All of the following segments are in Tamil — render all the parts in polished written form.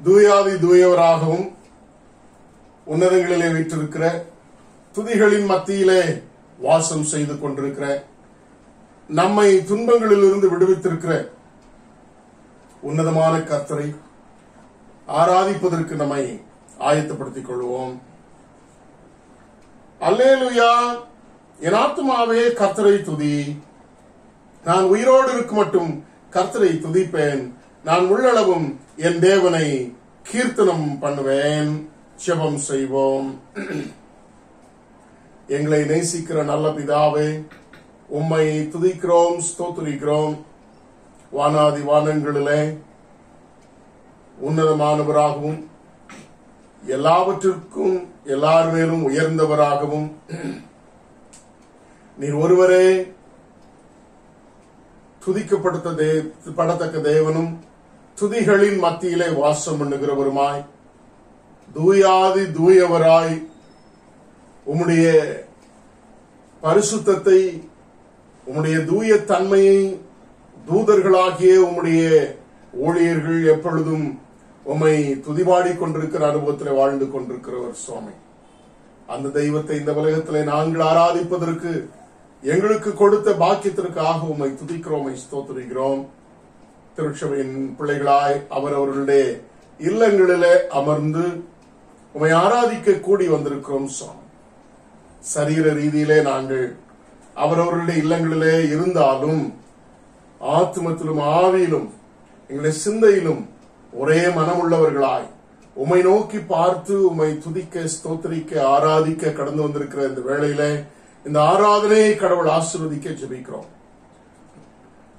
தூயாதி தூயவராகவும் உன்னதங்களிலே வீற்றிருக்கிற, துதிகளின் மத்தியிலே வாசம் செய்து கொண்டிருக்கிற, நம்மை துன்பங்களிலிருந்து விடுவித்திருக்கிற உன்னதமான கர்த்தரை ஆராதிப்பதற்கு நம்மை ஆயத்தப்படுத்திக் கொள்வோம். அல்லேலூயா. என் ஆத்துமாவே கர்த்தரை துதி. நான் உயிரோடு இருக்கும் மட்டும் கர்த்தரை துதிப்பேன். நான் உள்ளளவும் என் தேவனை கீர்த்தனம் பண்ணுவேன். ஜெபம் செய்வோம். எங்களை நேசிக்கிற நல்ல பிதாவே, உம்மை துதிக்கிறோம், ஸ்தோத்திரிக்கிறோம். வானாதி வானங்களிலே உன்னதமானவராகவும் எல்லாவற்றிற்கும் எல்லார் மேலும் உயர்ந்தவராகவும் நீர் ஒருவரே துதிக்கப்படத்தக்க தேவனும் துதிகளின் மத்தியிலே வாசம் பண்ணுகிறவருமாய், தூயாதி தூயவராய், உம்முடைய பரிசுத்தத்தை, உம்முடைய தூய தன்மையை தூதர்களாகிய உம்முடைய ஊழியர்கள் எப்பொழுதும் உம்மை துதிபாடிக் கொண்டிருக்கிற அனுபவத்தில் வாழ்ந்து கொண்டிருக்கிறவர் சுவாமி. அந்த தெய்வத்தை இந்த உலகத்திலே நாங்கள் ஆராதிப்பதற்கு எங்களுக்கு கொடுத்த பாக்கியத்திற்காக உம்மை துதிக்கிறோம், ஸ்தோத்திரிக்கிறோம். திருச்சபையின் பிள்ளைகளாய் அவரவர்களுடைய இல்லங்களிலே அமர்ந்து உம்மை ஆராதிக்க கூடி வந்திருக்கிறோம் சுவாமி. சரீர ரீதியிலே நாங்கள் அவரவர்களுடைய இல்லங்களிலே இருந்தாலும் ஆத்மத்திலும் ஆவியிலும் எங்களுடைய சிந்தையிலும் ஒரே மனமுள்ளவர்களாய் உம்மை நோக்கி பார்த்து உம்மை துதிக்க, ஸ்தோத்திரிக்க, ஆராதிக்க கடந்து வந்திருக்கிற இந்த வேளையிலே இந்த ஆராதனையை கடவுள் ஆசீர்வதிக்க ஜெபிக்கிறோம்.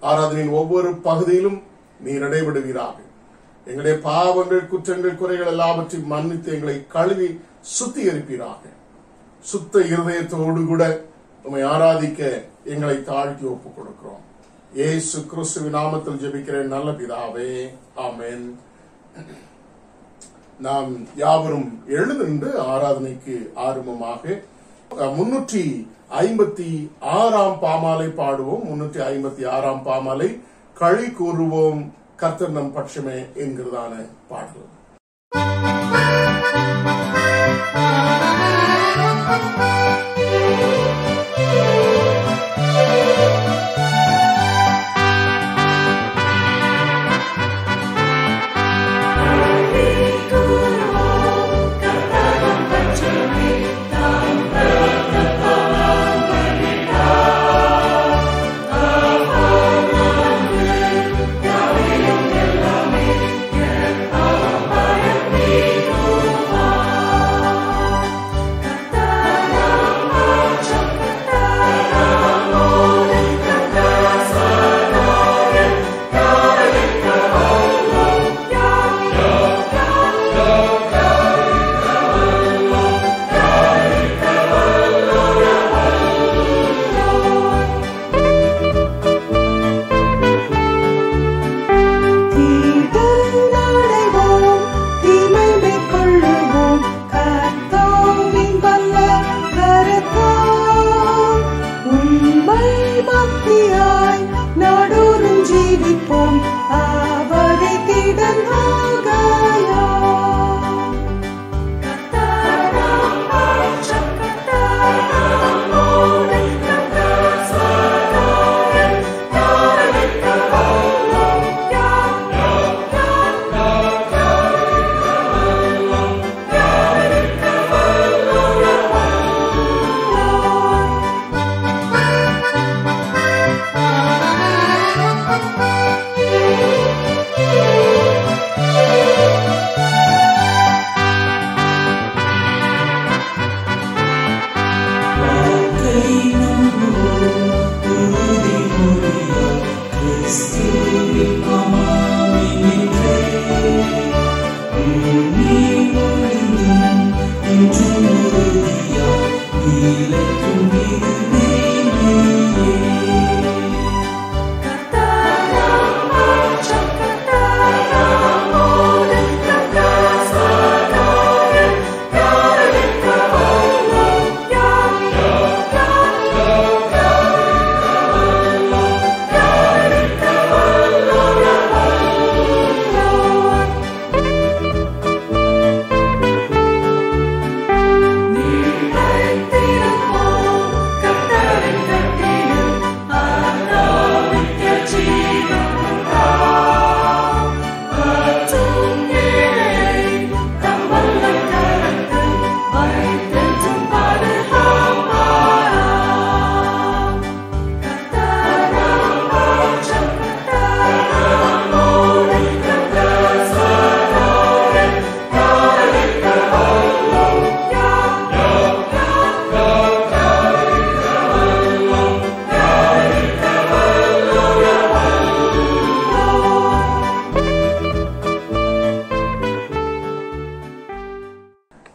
ஆராதனையின் ஒவ்வொரு பகுதியிலும் நீர் இடைவிடுவீராக. எங்களுடைய பாவங்கள், குற்றங்கள், குறைகள் எல்லாவற்றையும் மன்னித்து எங்களை கழுவி சுத்திகரிப்பீராக. சுத்த இருதயத்தோடு கூட உம்மை ஆராதிக்க எங்களை தாழ்த்தி ஒப்புக் கொடுக்கிறோம். இயேசு கிறிஸ்துவின் நாமத்தில் ஜெபிக்கிறேன் நல்ல பிதாவே, ஆமென். நாம் யாவரும் எழுந்து ஆராதனைக்கு ஆரம்பமாக 356 பாமாலை பாடுவோம். 356 பாமாலை களி கூறுவோம் கர்த்தர் நம் பட்சமே என்கிறதான பாடல். கர்த்தர்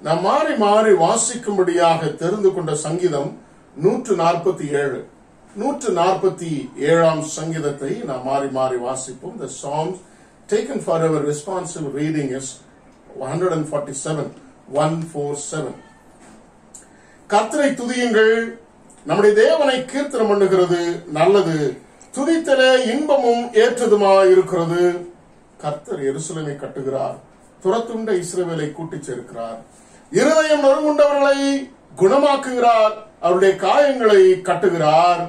நாம் மாறி மாறி வாசிக்கும்படியாக தெரிந்து கொண்ட சங்கீதம் 147. 147ஆம் சங்கீதத்தை நாம் மாறி மாறி வாசிப்போம். The Psalms taken for our responsive reading is 147. கர்த்தரை துதியுங்கள், நம்முடைய தேவனை கீர்த்தனம் பண்ணுகிறது நல்லது, துதித்தலே இன்பமும் ஏற்றதுமாயிருக்கிறது. கர்த்தர் எருசலேமை கட்டுகிறார், துரத்துண்ட இஸ்ரவேலை கூட்டிச் சேர்க்கிறார். இருதயம் நொறுங்குண்டவர்களை குணமாக்குகிறார், அவருடைய காயங்களை கட்டுகிறார்.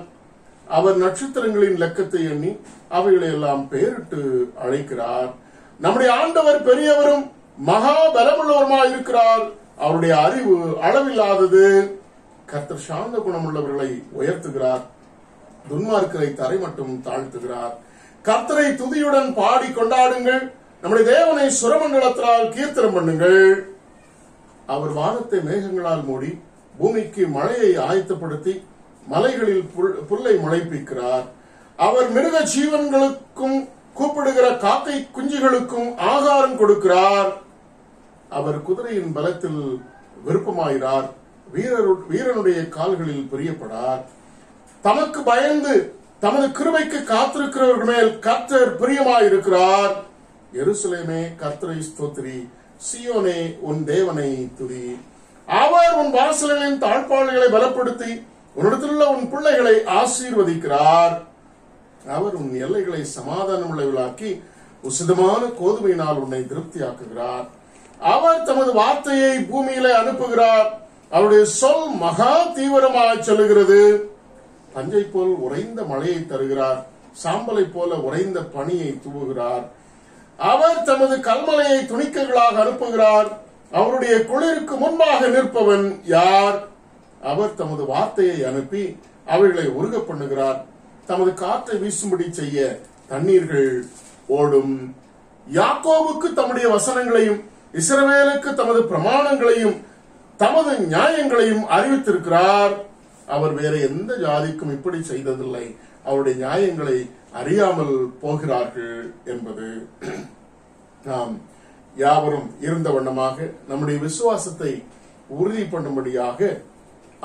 அவர் நட்சத்திரங்களின் லெக்கத்தை எண்ணி அவைகளை எல்லாம் பெயரிட்டு அழைக்கிறார். நம்முடைய ஆண்டவர் பெரியவரும் மகா பலமுள்ளவருமாயிருக்கிறார், அவருடைய அறிவு அளவில்லாதது. கர்த்தர் சாந்த குணமுள்ளவர்களை உயர்த்துகிறார், துன்மார்க்கரை தரை மட்டும் தாழ்த்துகிறார். கர்த்தரை துதியுடன் பாடி கொண்டாடுங்கள், நம்முடைய தேவனை சுரமண்டலத்தால் கீர்த்தனம் பண்ணுங்கள். அவர் வானத்தை மேகங்களால் மூடி பூமிக்கு மழையை ஆயத்தப்படுத்தி மலைகளில் புல்லை முளைப்பிக்கிறார். அவர் மிருக ஜீவன்களுக்கும் கூப்பிடுகிற காக்கை குஞ்சுகளுக்கும் ஆகாரம் கொடுக்கிறார். அவர் குதிரையின் பலத்தில் விருப்பமாயிறார், வீரனுடைய கால்களில் பிரியப்படார். தமக்கு பயந்து தமது கிருபைக்கு காத்திருக்கிறவர்கள் மேல் கர்த்தர் பிரியமாயிருக்கிறார். எருசலேமே கர்த்தரை ஸ்தோத்திரி, சியோனே உன் தேவனை துதி. அவர் உன் வாசல்களின் தாழ்பாள்களை பலப்படுத்தி உன்னிடத்திலுள்ள உன் பிள்ளைகளை ஆசீர்வதிக்கிறார். அவர் உன் எல்லைகளை சமாதானம் உள்ளவர்களாக்கி உசிதமான கோதுமையினால் உன்னை திருப்தியாக்குகிறார். அவர் தமது வார்த்தையை பூமியிலே அனுப்புகிறார், அவருடைய சொல் மகா தீவிரமாக சொல்லுகிறது. பஞ்சை போல் உறைந்த மழையை தருகிறார், சாம்பலை போல உறைந்த பனியை தூவுகிறார். அவர் தமது கல்மலையை துணிக்கைகளாக அனுப்புகிறார், அவருடைய குளிருக்கு முன்பாக நிற்பவன் யார்? அவர் தமது வார்த்தையை அனுப்பி அவைகளை உருக பண்ணுகிறார், தமது காற்றை வீசும்படி செய்ய தண்ணீர்கள் ஓடும். யாக்கோபுக்கு தம்முடைய வசனங்களையும் இஸ்ரவேலுக்கு தமது பிரமாணங்களையும் தமது நியாயங்களையும் அறிவித்திருக்கிறார். அவர் வேற எந்த ஜாதிக்கும் இப்படி செய்ததில்லை, அவருடைய நியாயங்களை அறியாமல் போகிறார்கள் என்பது. நாம் யாவரும் இருந்த வண்ணமாக நம்முடைய விசுவாசத்தை உறுதி பண்ணும்படியாக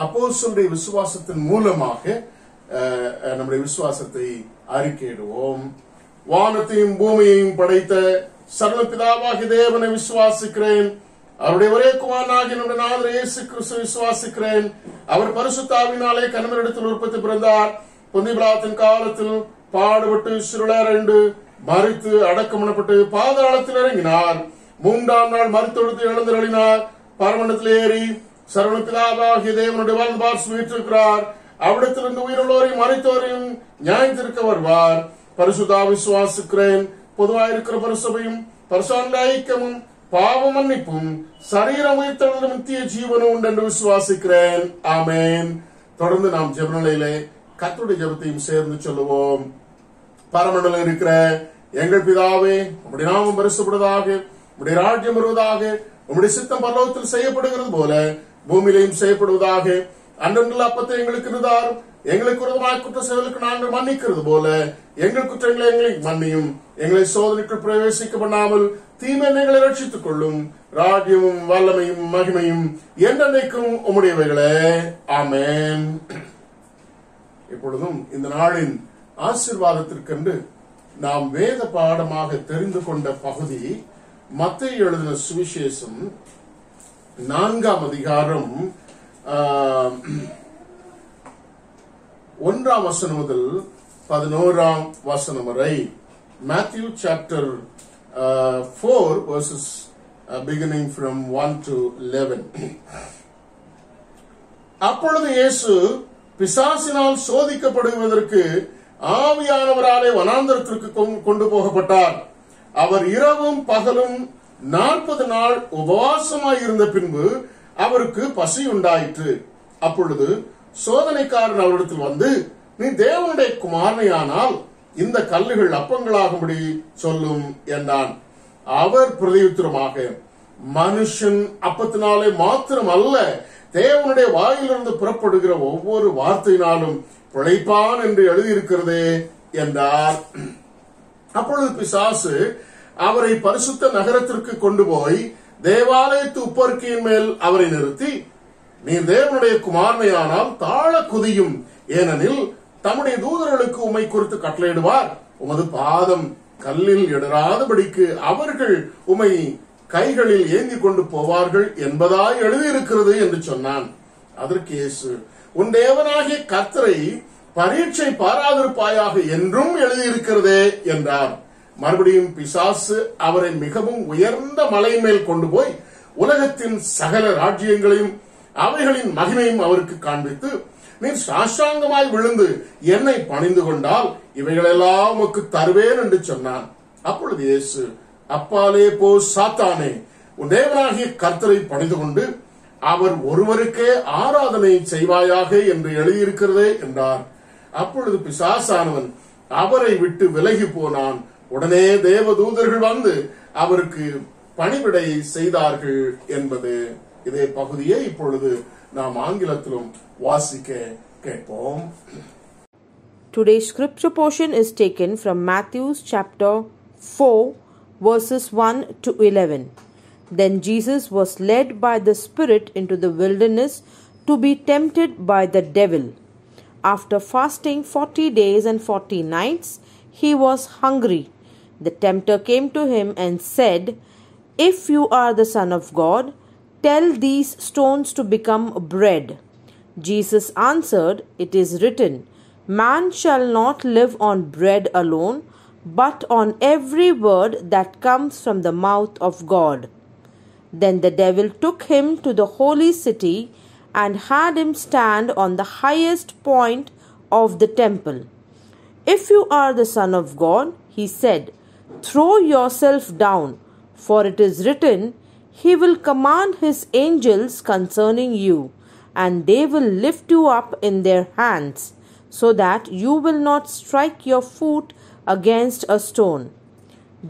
அப்போஸ்தலருடைய விசுவாசத்தின் மூலமாக நம்முடைய விசுவாசத்தை அறிக்கையிடுவோம். வானத்தையும் பூமியையும் படைத்த சர்வபிதாவாகிய தேவனை விசுவாசிக்கிறேன், அவருடைய ஒரே குமாரனாகிய நம்முடைய நாதர் இயேசு கிறிஸ்துவை விசுவாசிக்கிறேன். அவர் பரிசுத்தாவினாலே கன்னிமரிடத்தில் உற்பத்தி பிறந்தார், பொந்திய பிலாத்தின் காலத்தில் பாடுபட்டு சிறுளரண்டு மரித்து அடக்கமனப்பட்டு பாதாளத்தில் இறங்கினார், 3ஆம் நாள் மரித்தெழுந்து எழுந்தருளினார், பரமண்டத்தில் ஏறி சர்வபிதாவாகிய தேவனுடைய வலது பார்சத்தில் வீற்றிருக்கிறார். அவ்விடத்திலிருந்து உயிருள்ளோரையும் மரித்தோரையும் நியாயத்திருக்க வருவார். பரிசுத்தா விசுவாசிக்கிறேன், பொதுவாயிருக்கிற பரிசபையும் பரிசுத்த ஐக்கியமும் பாவ மன்னிப்பும் சரீரம் உயிர்த்தெழுதலும் நித்திய ஜீவனும் உண்டு என்று விசுவாசிக்கிறேன். ஆமேன். தொடர்ந்து நாம் ஜெப நிலையிலே கர்த்தருடைய ஜெபத்தையும் சேர்ந்து சொல்லுவோம். பரமண்டலம் இருக்கிற எங்கள் பிதாவே, உம்முடைய நாமம் பரிசுப்படுவதாக, உம்முடைய ராஜ்யம் வருவதாக, உம்முடைய சித்தம் பரலோகத்தில் செய்யப்படுகிறது போல பூமியிலையும் செய்யப்படுவதாக. அன்றன்றுள்ள அப்பத்தை எங்களுக்கு இருந்தாரும், எங்களுக்கு விரோதமாக குற்ற செயலுக்கு நாங்கள் மன்னிக்கிறது போல எங்கள் குற்றங்களை எங்களுக்கு மன்னியும், எங்களை சோதனைக்குள் பிரவேசிக்க பண்ணாமல் தீமை எங்களை ரட்சித்துக் கொள்ளும். ராஜ்யமும் வல்லமையும் மகிமையும் என்றென்றைக்கும் உம்முடையவைகளே. ஆமென். இப்பொழுதும் இந்த நாளின் ஆசீர்வாதத்திற்கென்று நாம் வேத பாடமாக தெரிந்து கொண்ட பகுதி மத்தேயு எழுதின சுவிசேஷம் 4ஆம் அதிகாரம் 1ஆம் வசனம் முதல் 11ஆம் வசனம் வரை. Matthew chapter 4 verses beginning from 1 to 11. அப்பொழுது இயேசு பிசாசினால் சோதிக்கப்படுவதற்கு ஆவியானவராலே வனாந்தரத்திற்கு கொண்டு போகப்பட்டார். அவர் இரவும் பகலும் 40 நாள் உபவாசமாயிருந்த பின்பு அவருக்கு பசி உண்டாயிற்று. அப்பொழுது சோதனைக்காரன் அவரிடத்தில் வந்து, நீ தேவனுடைய குமாரனையானால் இந்த கல்லுகள் அப்பங்களாகும்படி சொல்லும் என்றான். அவர் பிரதியுத்தரமாக, மனுஷன் அப்பத்தினாலே மாத்திரம் அல்ல, தேவனுடைய வாயிலிருந்து புறப்படுகிற ஒவ்வொரு வார்த்தையினாலும் பிழைப்பான் என்று எழுதியிருக்கிறதே என்றார். அப்பொழுது பிசாசு அவரை பரிசுத்த நகரத்திற்கு கொண்டு போய் தேவாலயத்து உப்பருக்கையின் மேல் அவரை நிறுத்தி, நீர் தேவனுடைய குமாரனையானால் தாழ குதியும், ஏனெனில் தம்முடைய தூதர்களுக்கு உம்மை குறித்து கட்டளையிடுவார், உமது பாதம் கல்லில் இடராதபடிக்கு அவர்கள் உம்மை கைகளில் ஏந்தி கொண்டு போவார்கள் என்பதாய் எழுதியிருக்கிறது என்று சொன்னான். அதற்கு இயேசு, உன் தேவனாகிய கர்த்தரை பரீட்சை பாராதிருப்பாயாக என்றும் எழுதியிருக்கிறதே என்றார். மறுபடியும் பிசாசு அவரை மிகவும் உயர்ந்த மலை மேல் கொண்டு போய் உலகத்தின் சகல ராஜ்யங்களையும் அவைகளின் மகிமையும் அவருக்கு காண்பித்து, நீர் சாஷ்டாங்கமாய் விழுந்து என்னை பணிந்து கொண்டால் இவைகளெல்லாம் உமக்கு தருவேன் என்று சொன்னான். அப்பொழுது இயேசு, அப்பாலே போ சாத்தானே, உன் தேவனாகிய கர்த்தரை பணிந்து கொண்டு அவர் ஒருவருக்கே ஆராதனை செய்வாயாக என்று எழுதியிருக்கிறதே என்றார். அப்பொழுது பிசாசானவன் அவரை விட்டு விலகி போனான். உடனே தேவதூதர்கள் வந்து அவருக்கு பணிவிடை செய்தார்கள் என்பது இதே பகுதியை இப்பொழுது நாம் ஆங்கிலத்திலும் வாசிக்க கேட்போம். Today's scripture portion is taken from Matthew chapter 4 verses 1 to 11. Then Jesus was led by the Spirit into the wilderness to be tempted by the devil. After fasting 40 days and 40 nights, he was hungry. The tempter came to him and said, "If you are the Son of God, tell these stones to become bread." Jesus answered, "It is written, man shall not live on bread alone, but on every word that comes from the mouth of God." Then the devil took him to the holy city and had him stand on the highest point of the temple. "If you are the Son of God," he said, "throw yourself down, for it is written, He will command His angels concerning you, and they will lift you up in their hands, so that you will not strike your foot against a stone."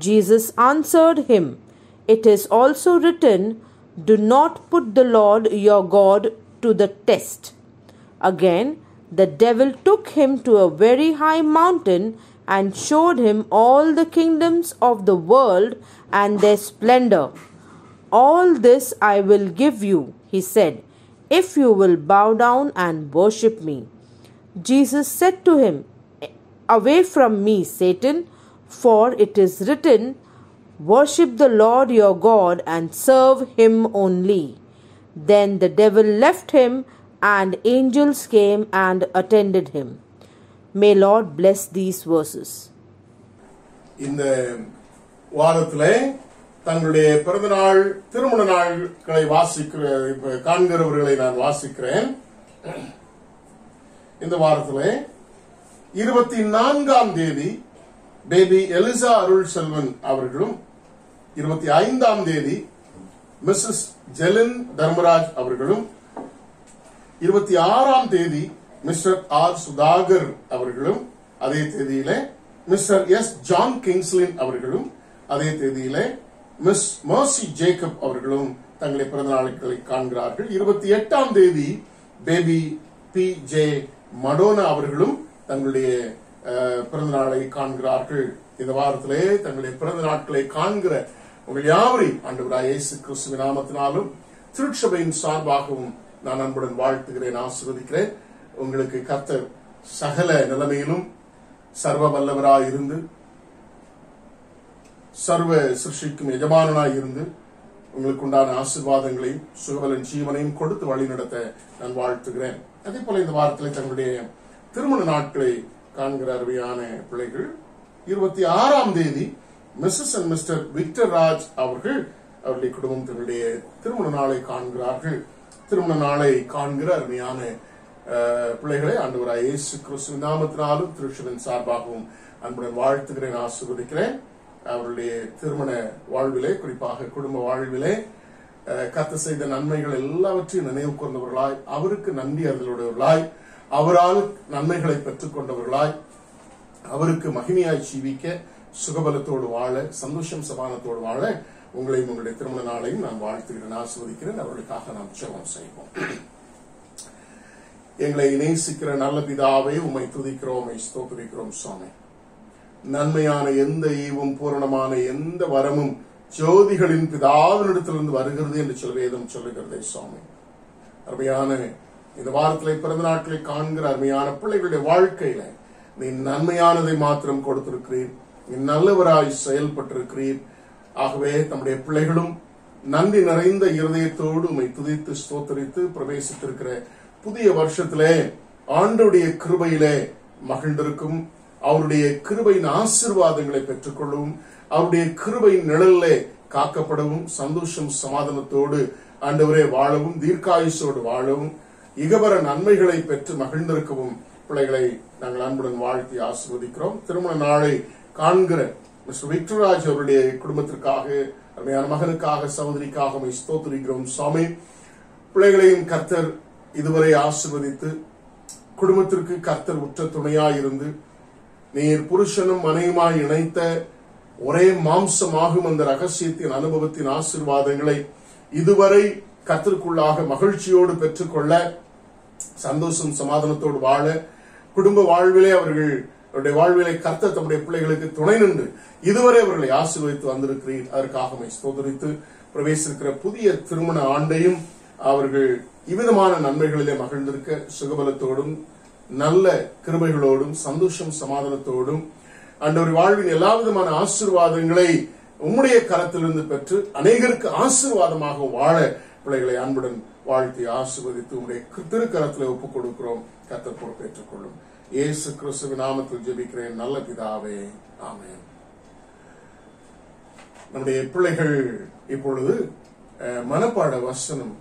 Jesus answered him, "It is also written, do not put the Lord your God to the test." Again, the devil took him to a very high mountain and showed him all the kingdoms of the world and their splendor. "All this I will give you," he said, "if you will bow down and worship me." Jesus said to him, "Away from me, Satan, for it is written, worship the Lord your God and serve Him only." Then the devil left him, and angels came and attended him. May Lord bless these verses. இந்த வாரத்திலே தங்களுடைய பிறந்தநாள் திருமண நாட்களை காண்கிறவர்களை நான் வாசிக்கிறேன். இந்த வாரத்திலே 24ஆம் தேதி பேபி எலிசா அருள் செல்வன் அவர்களும், 25ஆம் தேதி மிஸ்ஸஸ் ஜெலின் தர்மராஜ் அவர்களும், 26ஆம் தேதி மிஸ்டர் ஆர் சுதாகர் அவர்களும், அதே தேதியிலே மிஸ்டர் எஸ் ஜான் கிங்ஸ்லின் அவர்களும், அதே தேதியிலே மிஸ் மர்சி ஜேக்கப் அவர்களும் தங்களை பிறந்த நாட்களை காண்கிறார்கள். 28ஆம் தேதி பேபி பி ஜே மடோனா அவர்களும் தங்களுடைய பிறந்த நாளை காண்கிறார்கள். இந்த வாரத்திலே தங்களுடைய பிறந்த நாட்களை காண்கிற உங்கள் யாவரையும் ஆண்டவராகிய இயேசு கிறிஸ்துவின் நாமத்தினாலும் திருச்சபையின் சார்பாகவும் நான் அன்புடன் வாழ்த்துகிறேன், ஆசீர்வதிக்கிறேன். உங்களுக்கு கர்த்தர் சகல நிலைமையிலும் சர்வ வல்லவராய் இருந்து, சர்வ சிருஷ்டிக்கும் எஜமானனாய் இருந்து, உங்களுக்கு உண்டான ஆசீர்வாதங்களையும் சுகபலன் ஜீவனையும் கொடுத்து வழி நடத்த நான் வாழ்த்துகிறேன். அதே போல இந்த வாரத்தில் தங்களுடைய திருமண நாட்களை காண்கிற அருமையான பிள்ளைகள், 26ஆம் தேதி Mrs and Mr Victor Raj அவர்கள் அவருடைய குடும்பம் தங்களுடைய திருமண நாளை காண்கிறார்கள். திருமண நாளை காண்கிற அருமையான பிள்ளைகளை ஆண்டவராகிய இயேசு கிறிஸ்துவின் நாமத்தினாலும் திருச்சபையின் சார்பாகவும் அன்புடன் வாழ்த்துகிறேன், ஆசீர்வதிக்கிறேன். அவருடைய திருமண வாழ்விலே, குறிப்பாக குடும்ப வாழ்விலே கர்த்தர் செய்த நன்மைகள் எல்லாவற்றையும் நினைவு கூர்ந்தவர்களாய், அவருக்கு நன்றி அறிதலுடையவர்களாய், அவரால் நன்மைகளை பெற்றுக் கொண்டவர்களாய், அவருக்கு மகிமையாய் ஜீவிக்க, சுகபலத்தோடு வாழ, சந்தோஷம் சமாதானத்தோடு வாழ உங்களையும் உங்களுடைய திருமண நாளையும் நான் வாழ்த்துகிறேன், ஆசீர்வதிக்கிறேன். அவர்களுக்காக நாம் ஜெபம் செய்வோம். எங்களை நேசிக்கிற நல்ல பிதாவே, உம்மை துதிக்கிறோம், உம்மை ஸ்தோத்திரிக்கிறோம் சுவாமி. நன்மையான எந்த ஈவும் பூரணமான எந்த வரமும் ஜோதிகளின் பிதாவினிடத்திலிருந்து வருகிறது என்று சொல்ல வேதம் சொல்லுகிறதே சுவாமி. அருமையான இந்த வாரத்திலே பிறந்த நாட்களை காண்கிற அருமையான பிள்ளைகளுடைய வாழ்க்கையில நீ நன்மையானதை மாத்திரம் கொடுத்திருக்கிறீர். நீ நல்லவராய் செயல்பட்டிருக்கிறீர். ஆகவே நம்முடைய பிள்ளைகளும் நன்றி நிறைந்த இருதயத்தோடு உம்மை துதித்து ஸ்தோத்தரித்து பிரவேசித்திருக்கிற புதிய வருஷத்திலே ஆண்டவருடைய கிருபையிலே மகிழ்ந்திருக்கும், அவருடைய கிருபையின் ஆசீர்வாதங்களை பெற்றுக்கொள்ளவும், அவருடைய கிருபையின் நிழலிலே காக்கப்படவும், சந்தோஷம் சமாதானத்தோடு ஆண்டவரே வாழவும், தீர்க்காயுசோடு வாழவும், இகபர நன்மைகளை பெற்று மகிழ்ந்திருக்கவும் பிள்ளைகளை நாங்கள் அன்புடன் வாழ்த்தி ஆசீர்வதிக்கிறோம். திருமண நாளை காண்கிற மிஸ்டர் விக்டர்ராஜ் அவருடைய குடும்பத்திற்காக, அருமையான மகனுக்காக, சகோதரிக்காக ஸ்தோத்திரிக்கிறோம் சுவாமி. பிள்ளைகளையும் கர்த்தர் இதுவரை ஆசீர்வதித்து குடும்பத்திற்கு கர்த்தர் உற்ற துணையாயிருந்து நீர் புருஷனும் மனைவியுமாய் இணைத்த ஒரே மாம்சமாகும் அந்த ரகசியத்தின் அனுபவத்தின் ஆசீர்வாதங்களை இதுவரை கர்த்தருக்குள்ளாக மகிழ்ச்சியோடு பெற்றுக்கொள்ள, சந்தோஷம் சமாதானத்தோடு வாழ, குடும்ப வாழ்விலே அவர்களுடைய வாழ்விலே கர்த்தர் தம்முடைய பிள்ளைகளுக்கு துணை நின்று இதுவரை அவர்களை ஆசீர்வதித்து வந்திருக்கிறீர். அதற்காக ஸ்தோத்திரித்து பிரவேசிக்கிற புதிய திருமண ஆண்டையும் அவர்கள் இவ்விதமான நன்மைகளிலே மகிழ்ந்திருக்க, சுகபலத்தோடும் நல்ல கிருபைகளோடும் சந்தோஷம் சமாதானத்தோடும் ஆண்டவர் வாழ்வின் எல்லா விதமான ஆசீர்வாதங்களை உம்முடைய கரத்திலிருந்து பெற்று அநேகருக்கு ஆசீர்வாதமாக வாழ பிள்ளைகளை அன்புடன் வாழ்த்தி ஆசீர்வதித்து உம்முடைய திருக்கரத்தில் ஒப்புக் கொடுக்கிறோம். கர்த்தர் பொறுப்பேற்றுக் கொள்ளும். இயேசு கிறிஸ்துவின் நாமத்தில் ஜெபிக்கிறேன் நல்ல பிதாவே, ஆமென். நம்முடைய பிள்ளைகள் இப்பொழுது மனப்பாட வசனம்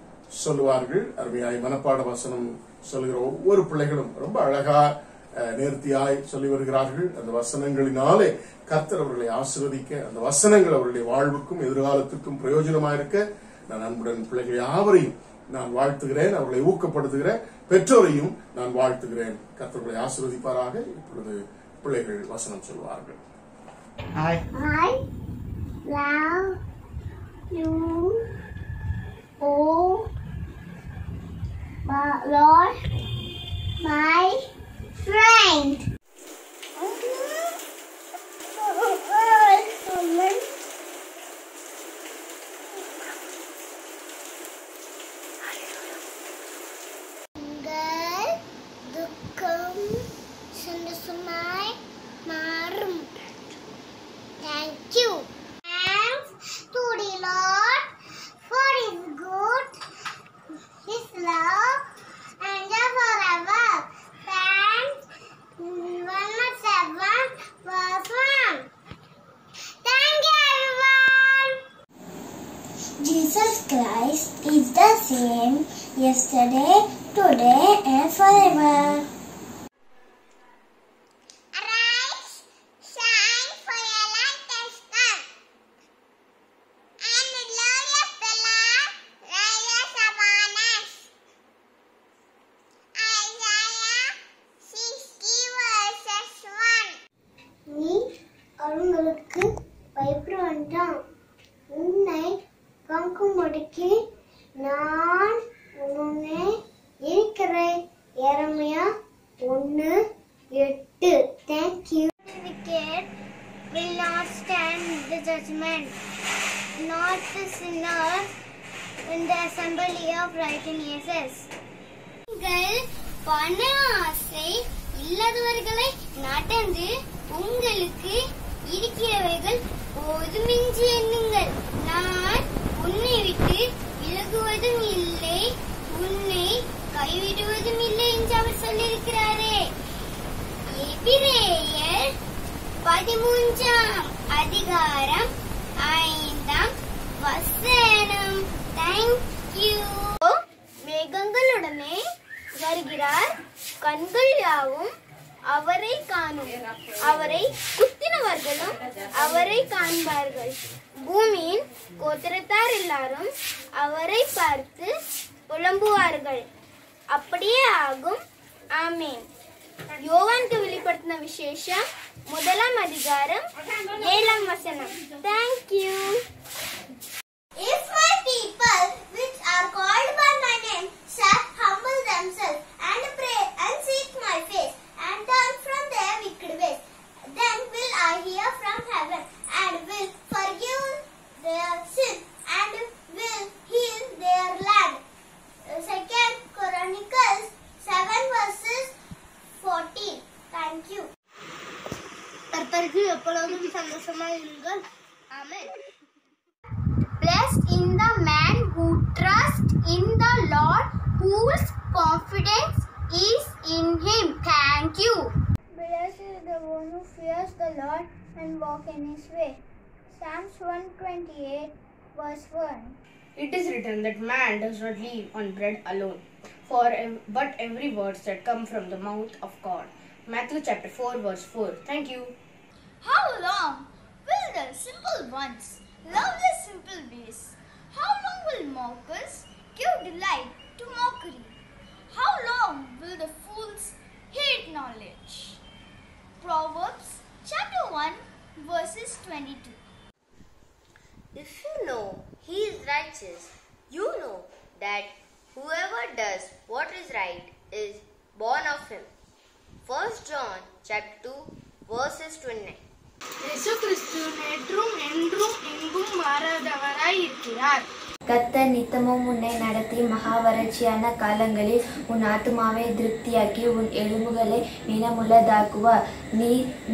சொல்லுவார்கள். அருமையாய் மனப்பாட வசனம் சொல்லுகிற ஒவ்வொரு பிள்ளைகளும் ரொம்ப அழகா நேர்த்தியாய் சொல்லி வருகிறார்கள். அந்த வசனங்களினாலே கர்த்தர் அவர்களை ஆசீர்வதிக்க, அந்த வசனங்கள் அவருடைய வாழ்வுக்கும் எதிர்காலத்துக்கும் பிரயோஜனமாயிருக்க நான் அன்புடன் பிள்ளைகள் யாவரையும் நான் வாழ்த்துகிறேன். அவர்களை ஊக்கப்படுத்துகிறேன். பெற்றோரையும் நான் வாழ்த்துகிறேன். கர்த்தர்களை ஆசீர்வதிப்பாராக. இப்பொழுது பிள்ளைகள் வசனம் சொல்வார்கள். I love you, oh Lord, my friend. Thank you. Thanks to the Lord for His good, His love, and forever. Thanks 107 verse 1. Thank you, everyone. Jesus Christ is the same yesterday, today, and forever. அவங்களுக்கு பயப்பட வேண்டாம். உன்னை காக்கும்படிக்கு நான் உன்னை இருக்கிறேன். எரேமியா 1:8. Thank you. Wicked will not stand the judgment, not the sinner in the assembly of righteousness. நீங்கள் பண ஆசை இல்லாதவர்களை நடந்து உங்களுக்கு இருக்கிறவைகள் போதுமின்றி எண்ணுங்கள். நான் உன்னை விட்டு விலகுவதும் இல்லை, உன்னை கைவிடுவதும் இல்லை என்று அவர் சொல்லியிருக்கிறாரே. எபிரேயர் 13ஆம் அதிகாரம் 5ஆம் வசனம். தேங்க்யூ. மேகங்களுடனே வருகிறார், கண்கள் யாவும் அவரை காணும், அவரை குத்தினவர்களும் அவரை காண்பார்கள். பூமியின் கோத்திரத்தார் எல்லாரும் அவரை பார்த்து புலம்புவார்கள். அப்படியே ஆகும். ஆமேன். யோவானுக்கு வெளிப்படுத்தின விசேஷம் 1ஆம் அதிகாரம் 7ஆம் வசனம். Thank you. If my people which are called by my name shall humble themselves and pray and seek my face and turn from their wicked ways, then will I hear from heaven and will forgive their சந்தோஷமாயிருங்கள். ஆமென். Blessed in the man who trusts in the Lord, whose confidence is in him. Thank you. Blessed is the one who fears the Lord and walks in his way. Psalms 128 verse 1. It is written that man does not live on bread alone, but every word that comes from the mouth of God. Matthew chapter 4 verse 4. Thank you. How long will the simple ones love the simple ways? How long will mockers give delight to mockery? How long will the fools hate knowledge? Proverbs chapter 1 verses 22. If you know he is righteous, you know that whoever does what is right is born of him. 1 John chapter 2 verses 29. இயேசு கிறிஸ்து நேற்றும் என்றும் எங்கும் மாறாதவராய் இருக்கிறார். கர்த்தர் நித்தமும் உன்னை நடத்தி மகா வறட்சியான காலங்களில் உன் ஆத்துமாவை திருப்தியாக்கி உன் எலும்புகளை நிலமுள்ளதாக்குவார்.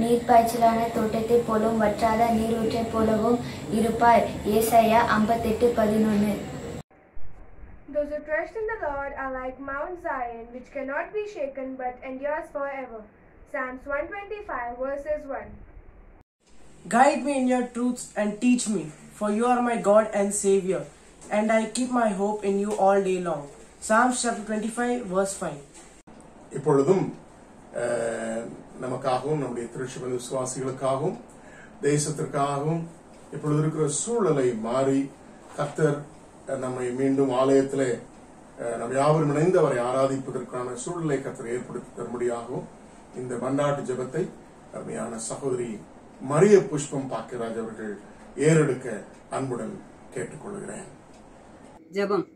நீர்ப்பாய்ச்சலான தோட்டத்தைப் போலவும் வற்றாத நீரூற்றைப் போலவும் இருப்பாய். ஏசாயா 58:11. Those who trust in the Lord are like Mount Zion, which cannot be shaken but endures forever. Psalms 125 verses 1. Guide me in your truths and teach me, for you are my God and Savior, and I keep my hope in you all day long. Psalms chapter 25 verse 5. இப்பொழுதும் நமக்காகவும் நம்முடைய திருச்சபை விசுவாசிகளுக்காகவும் தேசத்திற்காகவும் இப்பொழுது இருக்கிற சூழலை மாறி கர்த்தர் நம்மை மீண்டும் ஆலயத்திலே நம் யாவரும் இணைந்து அவரை ஆராதிப்பதற்கான சூழலை கர்த்தர் ஏற்படுத்தி தரும்படியாகவும் இந்த மன்றாட்டு ஜெபத்தை அருமையான சகோதரி மரிய புஷ்பம் பாக்கியராஜ் அவர்கள் ஏறெடுக்க அன்புடன் கேட்டுக்கொள்கிறேன். ஜெபம்.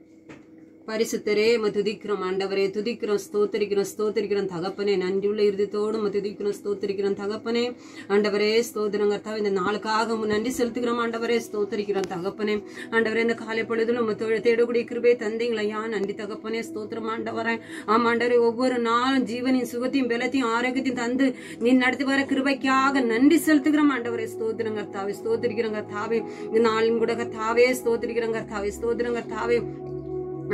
பரிசுத்தரே துதிக்கிறோம் ஆண்டவரே, துதிக்கிறோம், ஸ்தோத்திரிக்கிறோம் தகப்பனே. நன்றியுள்ள இருதயத்தோடு துதிக்கிறோம், ஸ்தோத்திரிக்கிறோம் தகப்பனே. ஆண்டவரே ஸ்தோத்திரம் கர்த்தாவே, இந்த நாளுக்காக நன்றி செலுத்துகிறோம் ஆண்டவரே, ஸ்தோத்திரிக்கிறோம் தகப்பனே. ஆண்டவரே இந்த காலை பொழுதிலும் தேடக்கூடிய கிருபை தந்தீங்களையா, நன்றி தகப்பனே, ஸ்தோத்திரம் ஆண்டவரே. ஆமாண்டவரே, ஒவ்வொரு நாளும் ஜீவனின் சுகத்தையும் பலத்தையும் ஆரோக்கியத்தையும் தந்து நீ நடத்தி வர கிருபைக்காக நன்றி செலுத்துகிறோம் ஆண்டவரே, ஸ்தோத்திரம் கர்த்தாவே, ஸ்தோத்திரிக்கிறோம் கர்த்தாவே. இந்த நாளின் கூட கர்த்தாவே ஸ்தோத்திரிக்கிறோம் கர்த்தாவே, ஸ்தோத்திரம் கர்த்தாவே.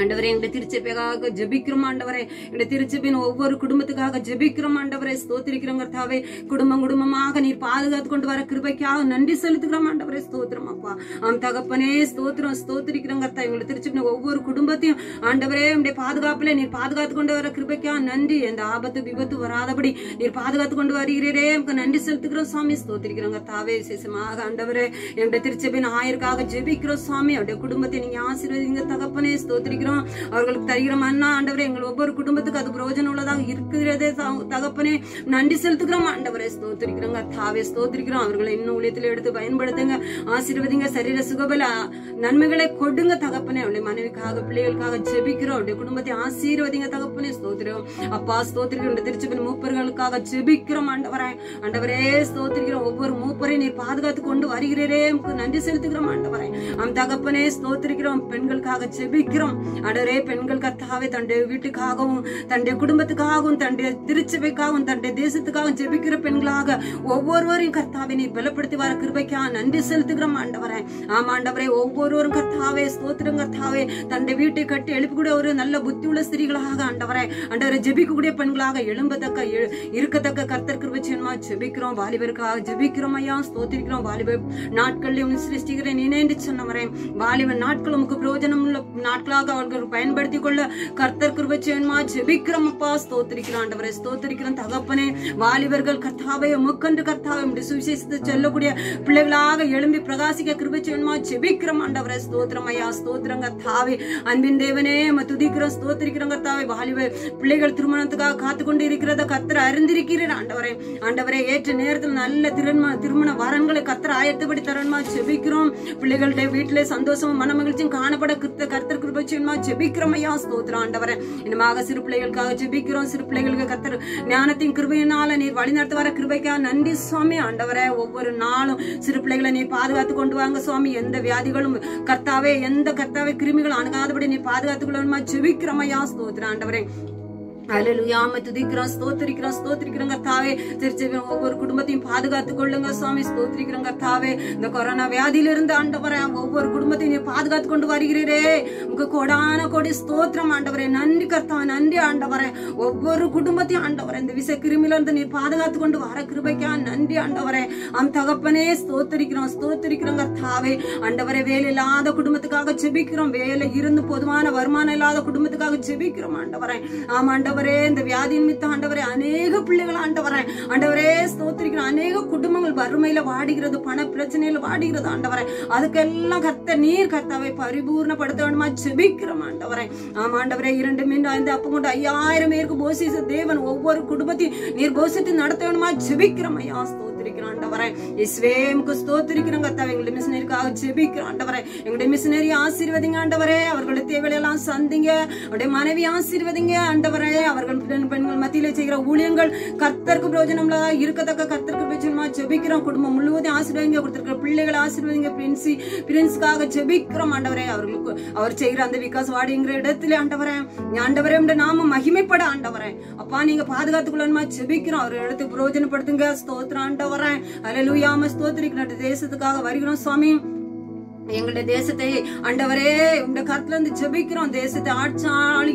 ஆண்டவரே எங்களுடைய திருச்சபைக்காக ஜெபிக்கிறோம் ஆண்டவரே, எங்களுடைய திருச்சபையின் ஒவ்வொரு குடும்பத்துக்காக ஜெபிக்கிறோம் ஆண்டவரே, ஸ்தோத்திரிக்கிறோம் கர்த்தாவே. குடும்பமாக நீர் பாதுகாத்து கொண்டு வர கிருபைக்காக நன்றி செலுத்துகிறோம் ஆண்டவரே, ஸ்தோத்திரம் அப்பா. ஆம் தகப்பனே ஸ்தோத்திரிக்கிறோம் கர்த்தா. எங்களுடைய திருச்சபையின் ஒவ்வொரு குடும்பத்தையும் ஆண்டவரே உடைய பாதுகாப்புல நீர் பாதுகாத்து கொண்டு வர கிருபைக்காக நன்றி. எந்த ஆபத்து விபத்து வராதபடி நீர் பாதுகாத்து கொண்டு வருகிறீரே, நன்றி செலுத்துகிறோம் சுவாமி, ஸ்தோத்திரிக்கிறோம் கர்த்தாவே. விசேஷமாக ஆண்டவரே எங்களுடைய திருச்சபையின் ஆயருக்காக ஜெபிக்கிறோம் சுவாமி. அவருடைய குடும்பத்தை நீங்க ஆசீர்வதிங்க தகப்பனே, ஸ்தோத்திரிக்கிறோம். அவர்களுக்கு தருகிற மன்னா ஆண்டவரே எங்கள் ஒவ்வொரு குடும்பத்துக்கு அது பிரயோஜனம் உள்ளதாக இருக்கிறதே தகப்பனே, நன்றி செலுத்துக்கிறோம் ஆண்டவரே, ஸ்தோத்திரிக்கிறோம் கர்த்தாவே, ஸ்தோத்திரிக்கிறோம். அவர்களை இன்னும் ஊழியத்தில் எடுத்து பயன்படுத்துங்க, ஆசீர்வதிங்க, சரீர சுகபல நன்மைகளை கொடுங்க தகப்பனே. அவருடைய மனைவிக்காக பிள்ளைகளுக்காக ஜெபிக்கிறோம், அவருடைய குடும்பத்தை ஆசீர்வதிங்க தகப்பனே, ஸ்தோத்திரம் அப்பா, ஸ்தோத்திரிக்கிறோம். திருச்சபையின் மூப்பர்களுக்காக ஜெபிக்கிறோம் ஆண்டவரே, ஆண்டவரே ஸ்தோத்திரிக்கிறோம். ஒவ்வொரு மூப்பரையும் நீ பாதுகாத்து கொண்டு வருகிறே, நன்றி செலுத்துகிறோம் ஆண்டவரே. ஆம் தகப்பனே ஸ்தோத்திரிக்கிறோம். பெண்களுக்காக ஜெபிக்கிறோம் ஆண்டவரே. பெண்கள் கர்த்தாவே தன்னுடைய வீட்டுக்காகவும் தன்னுடைய குடும்பத்துக்காகவும் தன்னுடைய திருச்சபைக்காகவும் தன்னுடைய தேசத்துக்காகவும் ஜெபிக்கிற பெண்களாக ஒவ்வொருவரையும் கர்த்தாவே நீ பலப்படுத்தி வர கிருபைக்காக நன்றி செலுத்துகிறோம் ஆண்டவரே. ஆமா ஆண்டவரே, ஒவ்வொருவரும் கர்த்தாவே ஸ்தோத்திரம் கர்த்தாவே தன்னுடைய வீட்டை கட்டி எழுப்பக்கூடிய ஒரு நல்ல புத்தி உள்ள ஸ்திரீகளாக ஆண்டவரே, ஆண்டவரை ஜெபிக்கக்கூடிய பெண்களாக எழும்பத்தக்க இருக்கத்தக்க கர்த்தர் கிருபை செய்யணுமா ஜெபிக்கிறோம். வாலிபருக்காக ஜெபிக்கிறோம் ஐயா, ஸ்தோத்திரிக்கிறோம். வாலிப நாட்களில் சிருஷ்டிக்கிறேன் நினைந்து சொன்னவரே, வாலிப நாட்கள் உமக்கு பிரயோஜனம் உள்ள நாட்களாக அவர்கள் பயன்படுத்திக் கொள்ள கர்த்தர் கிருபை செய்யணுமா ஜெபிக்கிறோம் அப்பா, ஸ்தோத்திரிக்கிறோம் ஆண்டவரே, ஸ்தோத்திரிக்கிறோம் தகப்பனே. வாலிபர்கள் கர்த்தாவே முக்கன்று கர்த்தாவே சுவிசேஷத்தை சொல்லக்கூடிய பிள்ளைகளாக எழும்பி பிரகாசிக்க கிருபை செய்யணுமா ஜெபிக்கிறோம் ஆண்டவரே, ஸ்தோத்திரம் ஐயா, ஸ்தோத்திரம் கர்த்தாவே. அன்பின் தேவனே துதிக்கிறோம், ஸ்தோத்திரிக்கிறோம் கர்த்தாவே. வாலிப பிள்ளைகள் திருமணத்துக்காக காத்து கொண்டு இருக்கிறத கர்த்தர் அறிந்திருக்கிறீர் ஆண்டவரே. ஆண்டவரே ஏற்ற நேரத்தில் நல்ல திருமண வரன்களை கர்த்தர் ஆயத்தப்படி தரணுமா ஜெபிக்கிறோம். பிள்ளைகளுடைய வீட்டிலே சந்தோஷமும் மன மகிழ்ச்சியும் காணப்பட கர்த்தர் கிருபை செய்யணுமா ஜெபிக்கிறோம் ஐயா, ஸ்தோத்திரம் ஆண்டவரே. இன்னமாக சிறு பிள்ளைகளுக்காக ஜெபிக்கிறோம். சிறு பிள்ளைகளுக்கு கர்த்தர் ஞானத்தின் கிருபையினால நீர் வழி நடத்த வர கிருபைக்காக நன்றி சுவாமி ஆண்டவரே. ஒவ்வொரு நாளும் சிறு பிள்ளைகளை நீர் பாதுகாத்து கொண்டு வாங்க சுவாமி. எந்த வியாதிகளும் கர்த்தாவே எந்த கர்த்தாவே கிருமிகள் அணுகாதபடி நீர் பாதுகாத்துக் கொள்ளணுமா ஜெபிக்கிறோம் ஐயா, ஸ்தோத்திரம் ஆண்டவரே. அல்லேலூயா துதிக்கிறோம், ஸ்தோத்திரிக்கிறோம், ஸ்தோத்திரிக்கிறோம் கர்த்தாவே. திருச்சபையின் ஒவ்வொரு குடும்பத்தையும் பாதுகாத்துக் கொள்ளுங்க சுவாமி. ஸ்தோத்திரிக்கிறோம் கர்த்தாவே. இந்த கொரோனா வியாதியிலிருந்து ஆண்டவரே ஒவ்வொரு குடும்பத்தையும் நீ பாதுகாத்து கொண்டு வருகிறீரே. உங்க கோடான கோடி ஸ்தோத்திரம் ஆண்டவரே. நன்றி கர்த்தாவே, நன்றி ஆண்டவரே. ஒவ்வொரு குடும்பத்தையும் ஆண்டவரே இந்த விச கிருமியிலிருந்து நீர் பாதுகாத்து கொண்டு வர கிருபைக்கா நன்றி ஆண்டவரே. தகப்பனே ஸ்தோத்திரிக்கிறோம், ஸ்தோத்திரிக்கிறோம் கர்த்தாவே. ஆண்டவரே வேலை இல்லாத குடும்பத்துக்காக ஜெபிக்கிறோம். வேலை இருந்து போதுமான வருமானம் இல்லாத குடும்பத்துக்காக ஜெபிக்கிறோம் ஆண்டவரே. ஆண்டவரே இந்த வியாதி நிமித்தம் ஆண்டவரே அநேக பிள்ளைகள் ஆண்டவரே ஸ்தோத்திரிக்கிறோம். அநேக குடும்பங்கள் வறுமையில வாடுகிறது, பண பிரச்சனையில வாடுகிறது ஆண்டவரே. அதுக்கெல்லாம் நீர் கர்த்தாவை பரிபூர்ணப்படுத்த வேண்டுமா ஜெபிக்கிறோம் ஆண்டவரே. ஆண்டவரே 2 மீன் 5 அப்பம் கொண்டு 5000 பேருக்கு போஷித்த தேவன் ஒவ்வொரு குடும்பத்தையும் நீர் போஷித்து நடத்த வேண்டுமா ஜெபிக்கிறோம் ஐயா. ஸ்தோத்திரிக்கிறோம் ஆண்டவரே. இயேசுவே உமக்கு ஸ்தோத்திரிக்கிறோம் கர்த்தாவே. எங்களுடைய மிஷனரிக்காக ஜெபிக்கிறோம் ஆண்டவரே. எங்களுடைய மிஷனரி ஆசீர்வதிங்க ஆண்டவரே. அவர்களுடைய தேவைகளை எல்லாம் சந்திங்க. அவருடைய மனைவி ஆசீர்வதிங்க ஆண்டவரே. அவர்கள் பெண்கள் மத்தியில செய்கிற ஊழியங்கள் கர்த்தருக்கு பிரயோஜனம் இருக்கத்தக்க கர்த்தருக்கு பிரயோஜனமா ஜெபிக்கிறோம். குடும்பம் முழுவதும் ஆசீர்வதிங்க. கொடுத்திருக்கிற பிள்ளைகளை ஆசீர்வதிங்க. பிரின்ஸ்க்காக ஜெபிக்கிறோம் ஆண்டவரே. அவர்களுக்கு அவர் செய்கிற அந்த விகாஸ் வாடிங்கிற இடத்துல ஆண்டவரே நாம மகிமைப்பட ஆண்டவரே அப்பா நீங்க பாதுகாத்துக் கொள்ளணுமா ஜெபிக்கிறோம். அவர் இடத்துக்கு பிரயோஜனப்படுத்துங்க. ஸ்தோத்திரம் ஆண்டவரே. அல்லேலூயா ஸ்தோத்திரிக்கிறோம். தேசத்துக்காக வருகிறோம் சுவாமி. எங்களுடைய தேசத்தை ஆண்டவரே உங்க கருத்துல இருந்து ஜெபிக்கிறோம். தேசத்தை ஆட்சியாளர்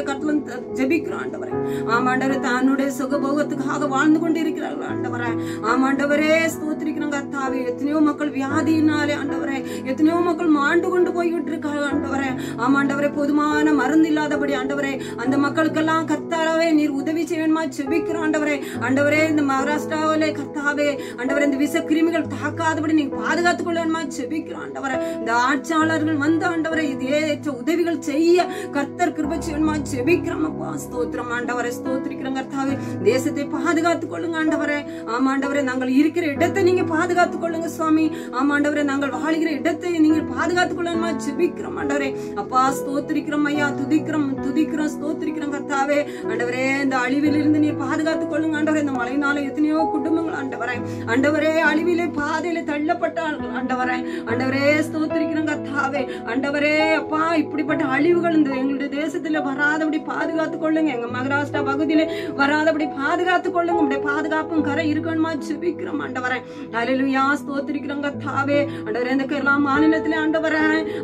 கருத்துல இருந்து ஜெபிக்கிறோம் ஆண்டவரே. ஆமாண்டவரே தன்னுடைய சுகபோகத்துக்காக வாழ்ந்து கொண்டு இருக்கிறார்கள் ஆண்டவரே. ஆமாண்டவரே ஸ்தோத்திரிக்கிறோம் கர்த்தாவே. எத்தனையோ மக்கள் வியாதியினாலே ஆண்டவரே எத்தனையோ மக்கள் மாண்டு கொண்டு போய்கிட்டு இருக்காங்க ஆண்டவரே. ஆமாண்டவரே போதுமான மருந்து இல்லாதபடி ஆண்டவரே அந்த மக்களுக்கெல்லாம் கர்த்தாவே நீர் உதவி செய்யணுமா ஜெபிக்கிறோம் ஆண்டவரே. ஆண்டவரே இந்த மகாராஷ்டிராவிலே கர்த்தாவே ஆண்டவரே இந்த விஷ கிருமிகள் தாக்காதபடி நீங்க பாதுகாத்துக் கொள்ளணுமா ஜெபிக்கிறோம் ஆண்டவரே. இந்த ஆட்சியாளர்கள் வந்து ஆண்டவரே இதேற்ற உதவிகள் செய்ய கர்த்தர் கிருபை செய்யணுமா ஜெபிக்கிறோம் அப்பா. ஸ்தோத்திரம் ஆண்டவரே. ஸ்தோத்திரிக்கிறோம் கர்த்தாவே. தேசத்தை பாதுகாத்துக் கொள்ளுங்க ஆண்டவரே. ஆமாண்டவரே நாங்கள் இருக்கிற இடத்தை நீங்க பாதுகாத்துக் கொள்ளுங்க சுவாமி. ஆமாண்டவரே நாங்கள் வாழ்கிற இடத்தை நீங்க பாதுகாத்துக் கொள்ளணுமா ஜெபிக்கிறோம் ஆண்டவரே. அப்பா ஸ்தோத்திரிக்கிறோம் ஐயா. துதிக்கிறோம் ஸ்தோத்திரிக்கிறோம் கர்த்தாவே. ஆண்டவரே இந்த அழிவில் இருந்து நீர் பாதுகாத்துக் கொள்ளுங்க ஆண்டவரே. இந்த மழையினால எத்தனையோ குடும்பங்கள் ஆண்டவரே அழிவிலே பாதையில தள்ளப்பட்டார்கள் ஆண்டவரே. ஆண்டவரே ஸ்தோத்திரிக்கிறோம் கர்த்தாவே. ஆண்டவரே அப்பா இப்படிப்பட்ட அழிவுகள் இந்த எங்களுடைய தேசத்துல வராதபடி பாதுகாத்துக் கொள்ளுங்க. எங்க மகாராஷ்டிரா பகுதியில வராதபடி பாதுகாத்துக் கொள்ளுங்க. உங்களுடைய பாதுகாப்பும் கரை இருக்கணுமா ஜெபிக்கிறோம் ஆண்டவரே. அல்லேலூயா ஸ்தோத்திரிக்கிறோம் கர்த்தாவே. ஆண்டவரே இந்த கேரளா மாநிலத்திலே ஆண்டவரே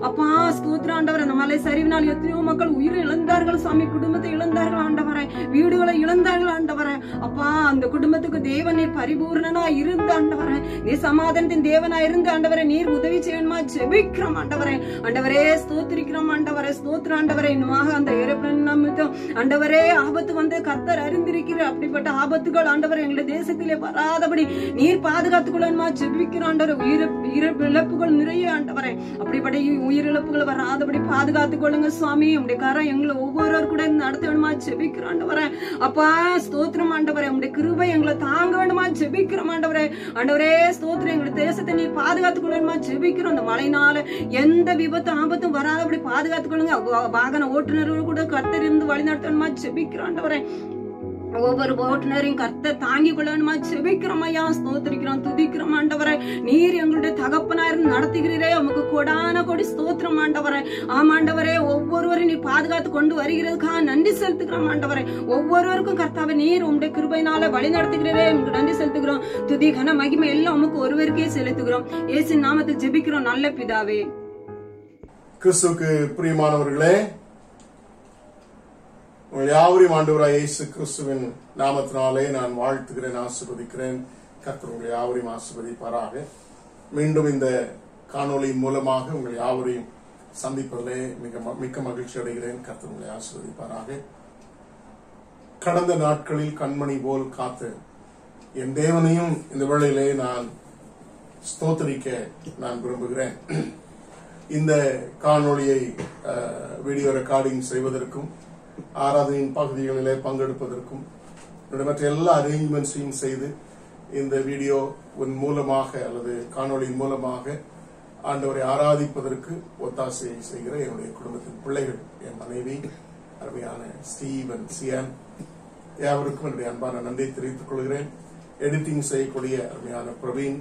அப்பா ஸ்தோத்திரம் ஆண்டவரே. அந்த மலை சரிவினால் எத்தனையோ மக்கள் உயிரை இழந்தார்கள் சாமி. குடும்பத்தை இழந்தார்கள் ஆண்டவரே. வீடுகளை இழந்தார்கள் ஆண்டவரே. அப்பா அந்த குடும்பத்துக்கு தேவன் நீர் பரிபூர்ணனா இருந்து ஆண்டவரே நீ சமாதானத்தின் தேவனா இருந்து ஆண்டவரே நீர் உதவி செய்யணுமா ஜெபிக்கிறோம் ஆண்டவரே. ஆண்டவரே ஸ்தோத்திரிக்கிறோம் ஆண்டவரே. ஸ்தோத்திரம் ஆண்டவரே. இன்னுமாக அந்த ஏரோப்ளேன் நிமித்தம் ஆண்டவரே ஆபத்து வந்து கர்த்தர் அறிந்திருக்கிற அப்படிப்பட்ட ஆபத்துகள் ஆண்டவரே எங்களுடைய தேசத்திலே வராதபடி நீர் பாதுகாத்துக் கொள்ளணுமா ஜெபிக்கிறோம் ஆண்டவரே. உயிரிழப்புகள் நிறைய ஆண்டவரே. அப்படிப்பட்ட உயிரிழப்புகள் வராதபடி பாதுகாத்துக் கொள்ளுங்க சுவாமி. உங்களுடைய காரம் எங்களை ஒவ்வொருவர் கூட நடத்த வேணுமா ஜெபிக்கிறோம் ஆண்டவரே. அப்பா ஸ்தோத்திரம் ஆண்டவரே. உங்களுடைய கிருபை எங்களை தாங்க வேண்டுமா ஜெபிக்கிறோம் ஆண்டவரே. ஆண்டவரே ஸ்தோத்திரம். எங்களுடைய தேசத்தை நீர் பாதுகாத்துக் கொள்ளணுமா ஜெபிக்கிறோம். அந்த மழையினால எந்த விபத்து ஆபத்தும் வராதபடி பாதுகாத்துக் கொள்ளுங்க. வாகன ஓட்டுநர்கள் கூட கர்த்தர் இருந்து வழி நடத்தணுமா ஜெபிக்கிறோம் ஆண்டவரே. ஒவ்வொரு ஓட்டுநரையும் கர்த்தர் தாங்கி கொள்ளணுமா ஜெபிக்கிறோம் ஐயா. ஸ்தோத்திரிக்கிறோம் துதிக்கிறோம் ஆண்டவரே. நீர் எங்களுடைய தகப்பனா இருந்து நடத்துகிறீரே உமக்கு கோடான கோடி ஸ்தோத்திரம் ஆண்டவரே. ஆமாண்டவரே ஒவ்வொருவரையும் நீர் பாதுகாத்து கொண்டு வருகிறதுக்காக நன்றி செலுத்துகிறோம் ஆண்டவரே. ஒவ்வொருவருக்கும் கர்த்தாவே நீர் உங்களுடைய கிருபையினால வழி நடத்துகிறீரே உங்களுக்கு நன்றி செலுத்துகிறோம். துதி கன மகிமை எல்லாம் உமக்கு ஒருவருக்கே செலுத்துகிறோம். இயேசுவின் நாமத்தில் ஜெபிக்கிறோம் நல்ல பிதாவே. கிறிஸ்துவுக்கு பிரியமானவர்களே, உங்கள் யாவரையும் ஆண்டவராய் இயேசு கிறிஸ்துவின் நாமத்தினாலே நான் வாழ்த்துகிறேன், ஆசீர்வதிக்கிறேன். கர்த்தர் உங்கள் யாவரையும் ஆசீர்வதிப்பாராக. மீண்டும் இந்த காணொளியின் மூலமாக உங்கள் யாவரையும் சந்திப்பதிலே மிக்க மகிழ்ச்சி அடைகிறேன். கர்த்தர் உங்களை ஆசீர்வதிப்பாராக. கடந்த நாட்களில் கண்மணி போல் காத்து என் தேவனையும் இந்த வேளையிலே நான் ஸ்தோத்திரிக்க நான் விரும்புகிறேன். இந்த காணொளியை வீடியோ ரெக்கார்டிங் செய்வதற்கும் ஆராதனையின் பகுதிகளிலே பங்கெடுப்பதற்கும் மற்ற எல்லா அரேஞ்ச்மெண்ட்ஸையும் செய்து இந்த வீடியோ மூலமாக அல்லது காணொளியின் மூலமாக ஆண்டவரை ஆராதிப்பதற்கு ஒத்தாசை செய்கிற என்னுடைய குடும்பத்தின் பிள்ளைகள், என் மனைவி அருமையான ஸ்டீவன் சியான், யாவருக்கும் என்னுடைய அன்பான நன்றி தெரிவித்துக் கொள்கிறேன். எடிட்டிங் செய்யக்கூடிய அருமையான பிரவீன்,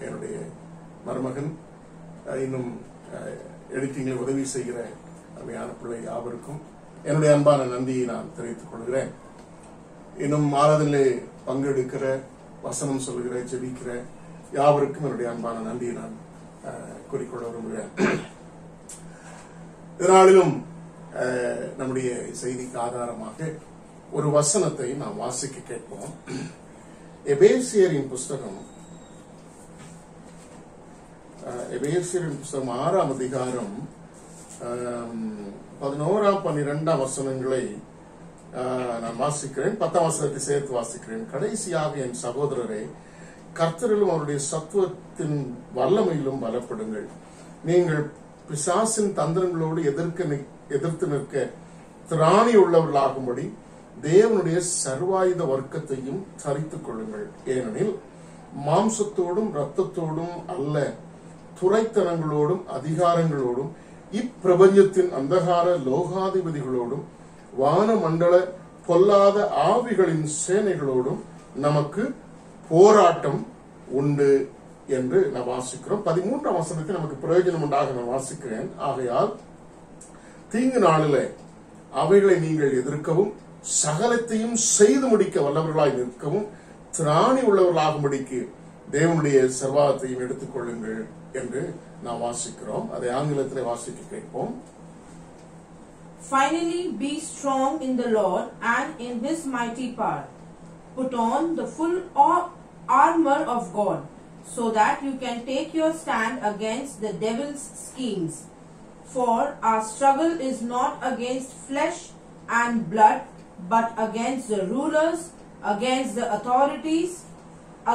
என்னுடைய மருமகன், இன்னும் எடிட்டிங்கில் உதவி செய்கிற அருமையான பிள்ளை யாவருக்கும் என்னுடைய அன்பான நன்றியை நான் தெரிவித்துக் கொள்கிறேன். இன்னும் ஆராதனையிலே பங்கெடுக்கிற, வசனம் சொல்லுகிற, ஜெபிக்கிற யாவருக்கும் என்னுடைய அன்பான நன்றியை நான் கூறிக்கொள்ள விரும்புகிறேன். இதனாலும் நம்முடைய செய்திக்கு ஆதாரமாக ஒரு வசனத்தை நாம் வாசிக்க கேட்போம். எபேசியரின் புஸ்தகம் 6ஆம் அதிகாரம் 11, 12 வசனங்களை நான் வாசிக்கிறேன். 10ஆம் வசனத்தை சேர்த்து வாசிக்கிறேன். கடைசியாக என் சகோதரரே, கர்த்தரிலும் அவருடைய சத்துவத்தின் வல்லமையிலும் பலப்படுங்கள். நீங்கள் பிசாசின் தந்திரங்களோடு எதிர்த்து நிற்க திராணி உள்ளவர்களாகும்படி தேவனுடைய சர்வாயுத வர்க்கத்தையும் தரித்துக் கொள்ளுங்கள். ஏனெனில் மாம்சத்தோடும் இரத்தத்தோடும் அல்ல, துரைத்தனங்களோடும் அதிகாரங்களோடும் இப்பிரபஞ்சத்தின் அந்தகார லோகாதிபதிகளோடும் வானமண்டல பொல்லாத ஆவிகளின் சேனைகளோடும் நமக்கு போராட்டம் உண்டு என்று நான் வாசிக்கிறோம். 13ஆம் வசனத்தை நமக்கு பிரயோஜனம் உண்டாக நான் வாசிக்கிறேன். ஆகையால் தீங்கு நாளிலே அவைகளை நீங்கள் எதிர்க்கவும் சகலத்தையும் செய்து முடிக்க வல்லவர்களாய் நிற்கவும் திராணி உள்ளவர்களாகும்படிக்கு தேவனுடைய சர்வாதத்தையும் எடுத்துக் கொள்ளுங்கள் என்று நாம் வாசிக்கிறோம். அதை ஆங்கிலத்திலே வாசிக்க கேட்போம். Finally, be strong in the Lord and in His mighty power. Put on the full armor of God, so that you can take your stand against the devil's schemes. For our struggle is not against flesh and blood, but against the rulers, against the authorities,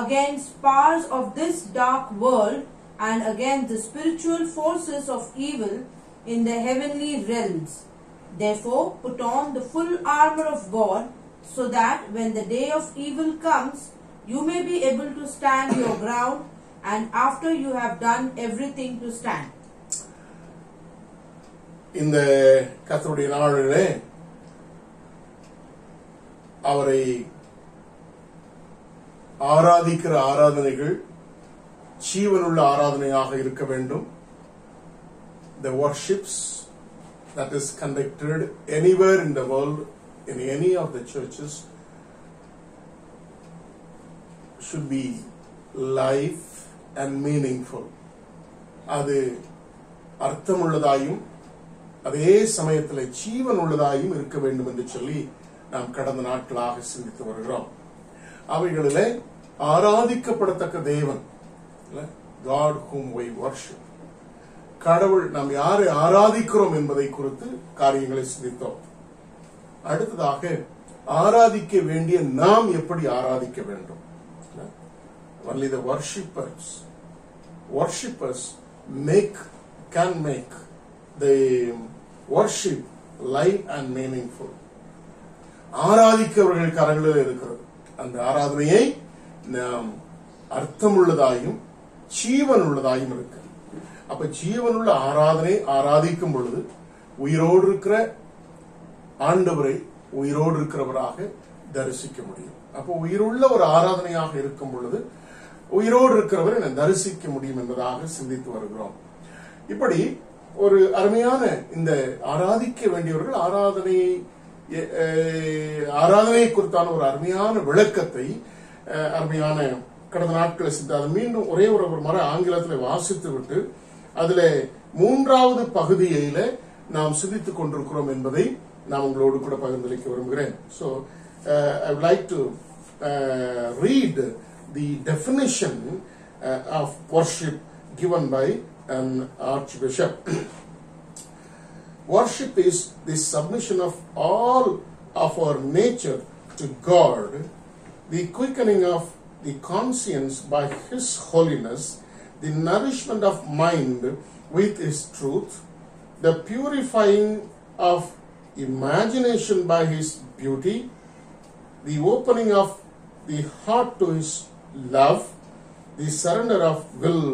against powers of this dark world, and against the spiritual forces of evil in the heavenly realms. Therefore, put on the full armor of God, so that when the day of evil comes, you may be able to stand your ground, and after you have done everything to stand. இந்த கர்த்தருடைய நாளிலே அவரை ஆராதிக்கிற ஆராதனைகள் ஜீவனுள்ள ஆராதனையாக இருக்க வேண்டும். The worships that is conducted anywhere in the world, in any of the churches, should be life and meaningful. அது அர்த்தமுள்ளதாயும் அதே சமயத்தில் ஜீவன் உள்ளதாயும் இருக்க வேண்டும் என்று சொல்லி நாம் கடந்த நாட்களாக சிந்தித்து வருகிறோம். அவைகளிலே ஆராதிக்கப்படத்தக்க தேவன், God whom we worship, கடவுள், நாம் யாரை ஆராதிக்கிறோம் என்பதை குறித்து காரியங்களை சிந்தித்தோம். அடுத்ததாக ஆராதிக்க வேண்டிய நாம் எப்படி ஆராதிக்க வேண்டும்? Only the worshippers can make the worship live and meaningful. ஆராதிக்கிறவர்கள் கரங்களில் இருக்கிறது. அந்த ஆராதனையை நாம் அர்த்தமுள்ளதாயும் ஜீவன் உள்ளதாயும் இருக்கு. அப்ப ஜீவனுள்ள ஆராதனை ஆராதிக்கும் பொழுது உயிரோடு இருக்கிற ஆண்டவரை உயிரோடு இருக்கிறவராக தரிசிக்க முடியும். அப்போ உயிருள்ள ஒரு ஆராதனையாக இருக்கும் பொழுது உயிரோடு இருக்கிறவரை நான் தரிசிக்க முடியும் என்பதாக சிந்தித்து வருகிறோம். இப்படி ஒரு அருமையான இந்த ஆராதிக்க வேண்டியவர்கள் ஆராதனை குறித்தான ஒரு அருமையான விளக்கத்தை அருமையான கடந்த நாட்களை சிந்தாது மீண்டும் ஒரே ஒரு முறை ஆங்கிலத்தில் வாசித்து விட்டு அதுல 3வது பகுதியில நாம் சிந்தித்துக் கொண்டிருக்கிறோம் என்பதை நான் உங்களோடு கூட பகிர்ந்தளிக்க விரும்புகிறேன். So I would like to read the definition of worship given by an archbishop. Worship is the submission of all of our nature to God, the quickening of the conscience by His holiness, the nourishment of mind with His truth, the purifying of imagination by His beauty, the opening of the heart to His love, the surrender of will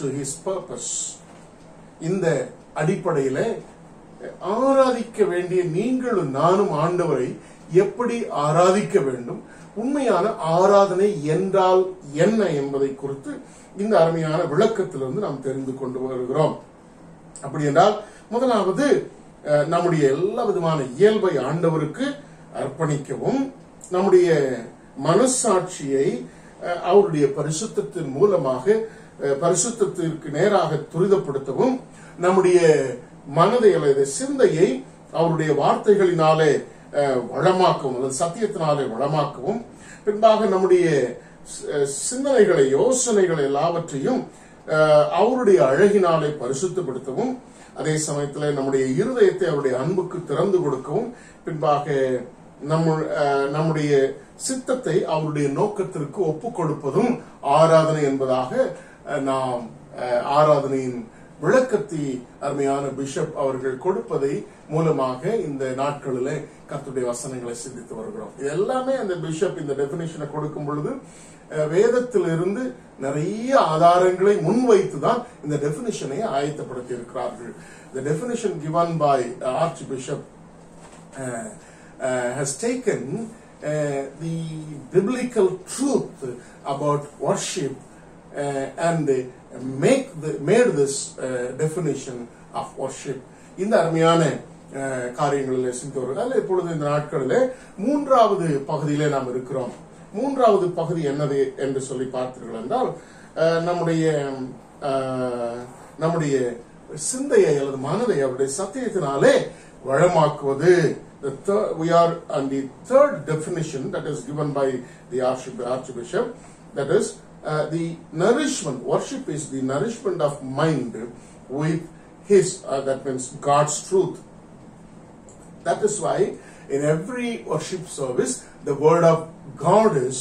to His purpose. இந்த அடிப்படையில் ஆராதிக்க வேண்டிய நீங்களும் நானும் ஆண்டவரை எப்படி ஆராதிக்க வேண்டும், உண்மையான ஆராதனை என்றால் என்ன என்பதை குறித்து இந்த அருமையான விளக்கத்திலிருந்து நாம் தெரிந்து கொண்டு வருகிறோம். அப்படி என்றால் முதலாவது நம்முடைய எல்லா விதமான இயல்பை ஆண்டவருக்கு அர்ப்பணிக்கவும், நம்முடைய மனசாட்சியை அவருடைய பரிசுத்தத்தின் மூலமாக பரிசுத்தத்திற்கு நேராக துரிதப்படுத்தவும், நம்முடைய மனதை அல்லது சிந்தையை அவருடைய வார்த்தைகளினாலே வளமாக்கவும் அல்லது சத்தியத்தினாலே வளமாக்கவும், பின்பாக நம்முடைய சிந்தனைகளை யோசனைகளை எல்லாவற்றையும் அவருடைய அழகினாலே பரிசுத்தப்படுத்தவும், அதே சமயத்தில் நம்முடைய இருதயத்தை அவருடைய அன்புக்கு திறந்து கொடுக்கவும், பின்பாக நம்முடைய சித்தத்தை அவருடைய நோக்கத்திற்கு ஒப்புக் கொடுப்பதும் ஆராதனை என்பதாக நாம் ஆராதனையின் விளக்கத்தை அருமையான பிஷப் அவர்கள் கொடுப்பதை மூலமாக இந்த நாட்களில் கர்த்தருடைய வசனங்களை சிந்தித்து வருகிறோம். இது எல்லாமே அந்த பிஷப் இந்த டெபினிஷனை கொடுக்கும் பொழுது வேதத்திலிருந்து நிறைய ஆதாரங்களை முன்வைத்துதான் இந்த டெபினிஷனை ஆயத்தப்படுத்தி இருக்கிறார்கள். The definition given by Archbishop has taken the biblical truth about worship and made this definition of worship. இந்த அருமையான காரியங்களில் சிந்தித்தவர்கள் இப்பொழுது இந்த நாட்களில் மூன்றாவது பகுதியிலே நாம் இருக்கிறோம். மூன்றாவது பகுதி என்னது என்று சொல்லி பார்த்தீர்கள் என்றால், நம்முடைய சிந்தையை அல்லது மனதை அவருடைய சத்தியத்தினாலே வளமாக்குவது. We are on the third definition that is given by the Archbishop, that is the nourishment. Worship is the nourishment of mind with his, that means God's truth. That is why in every worship service the word of God is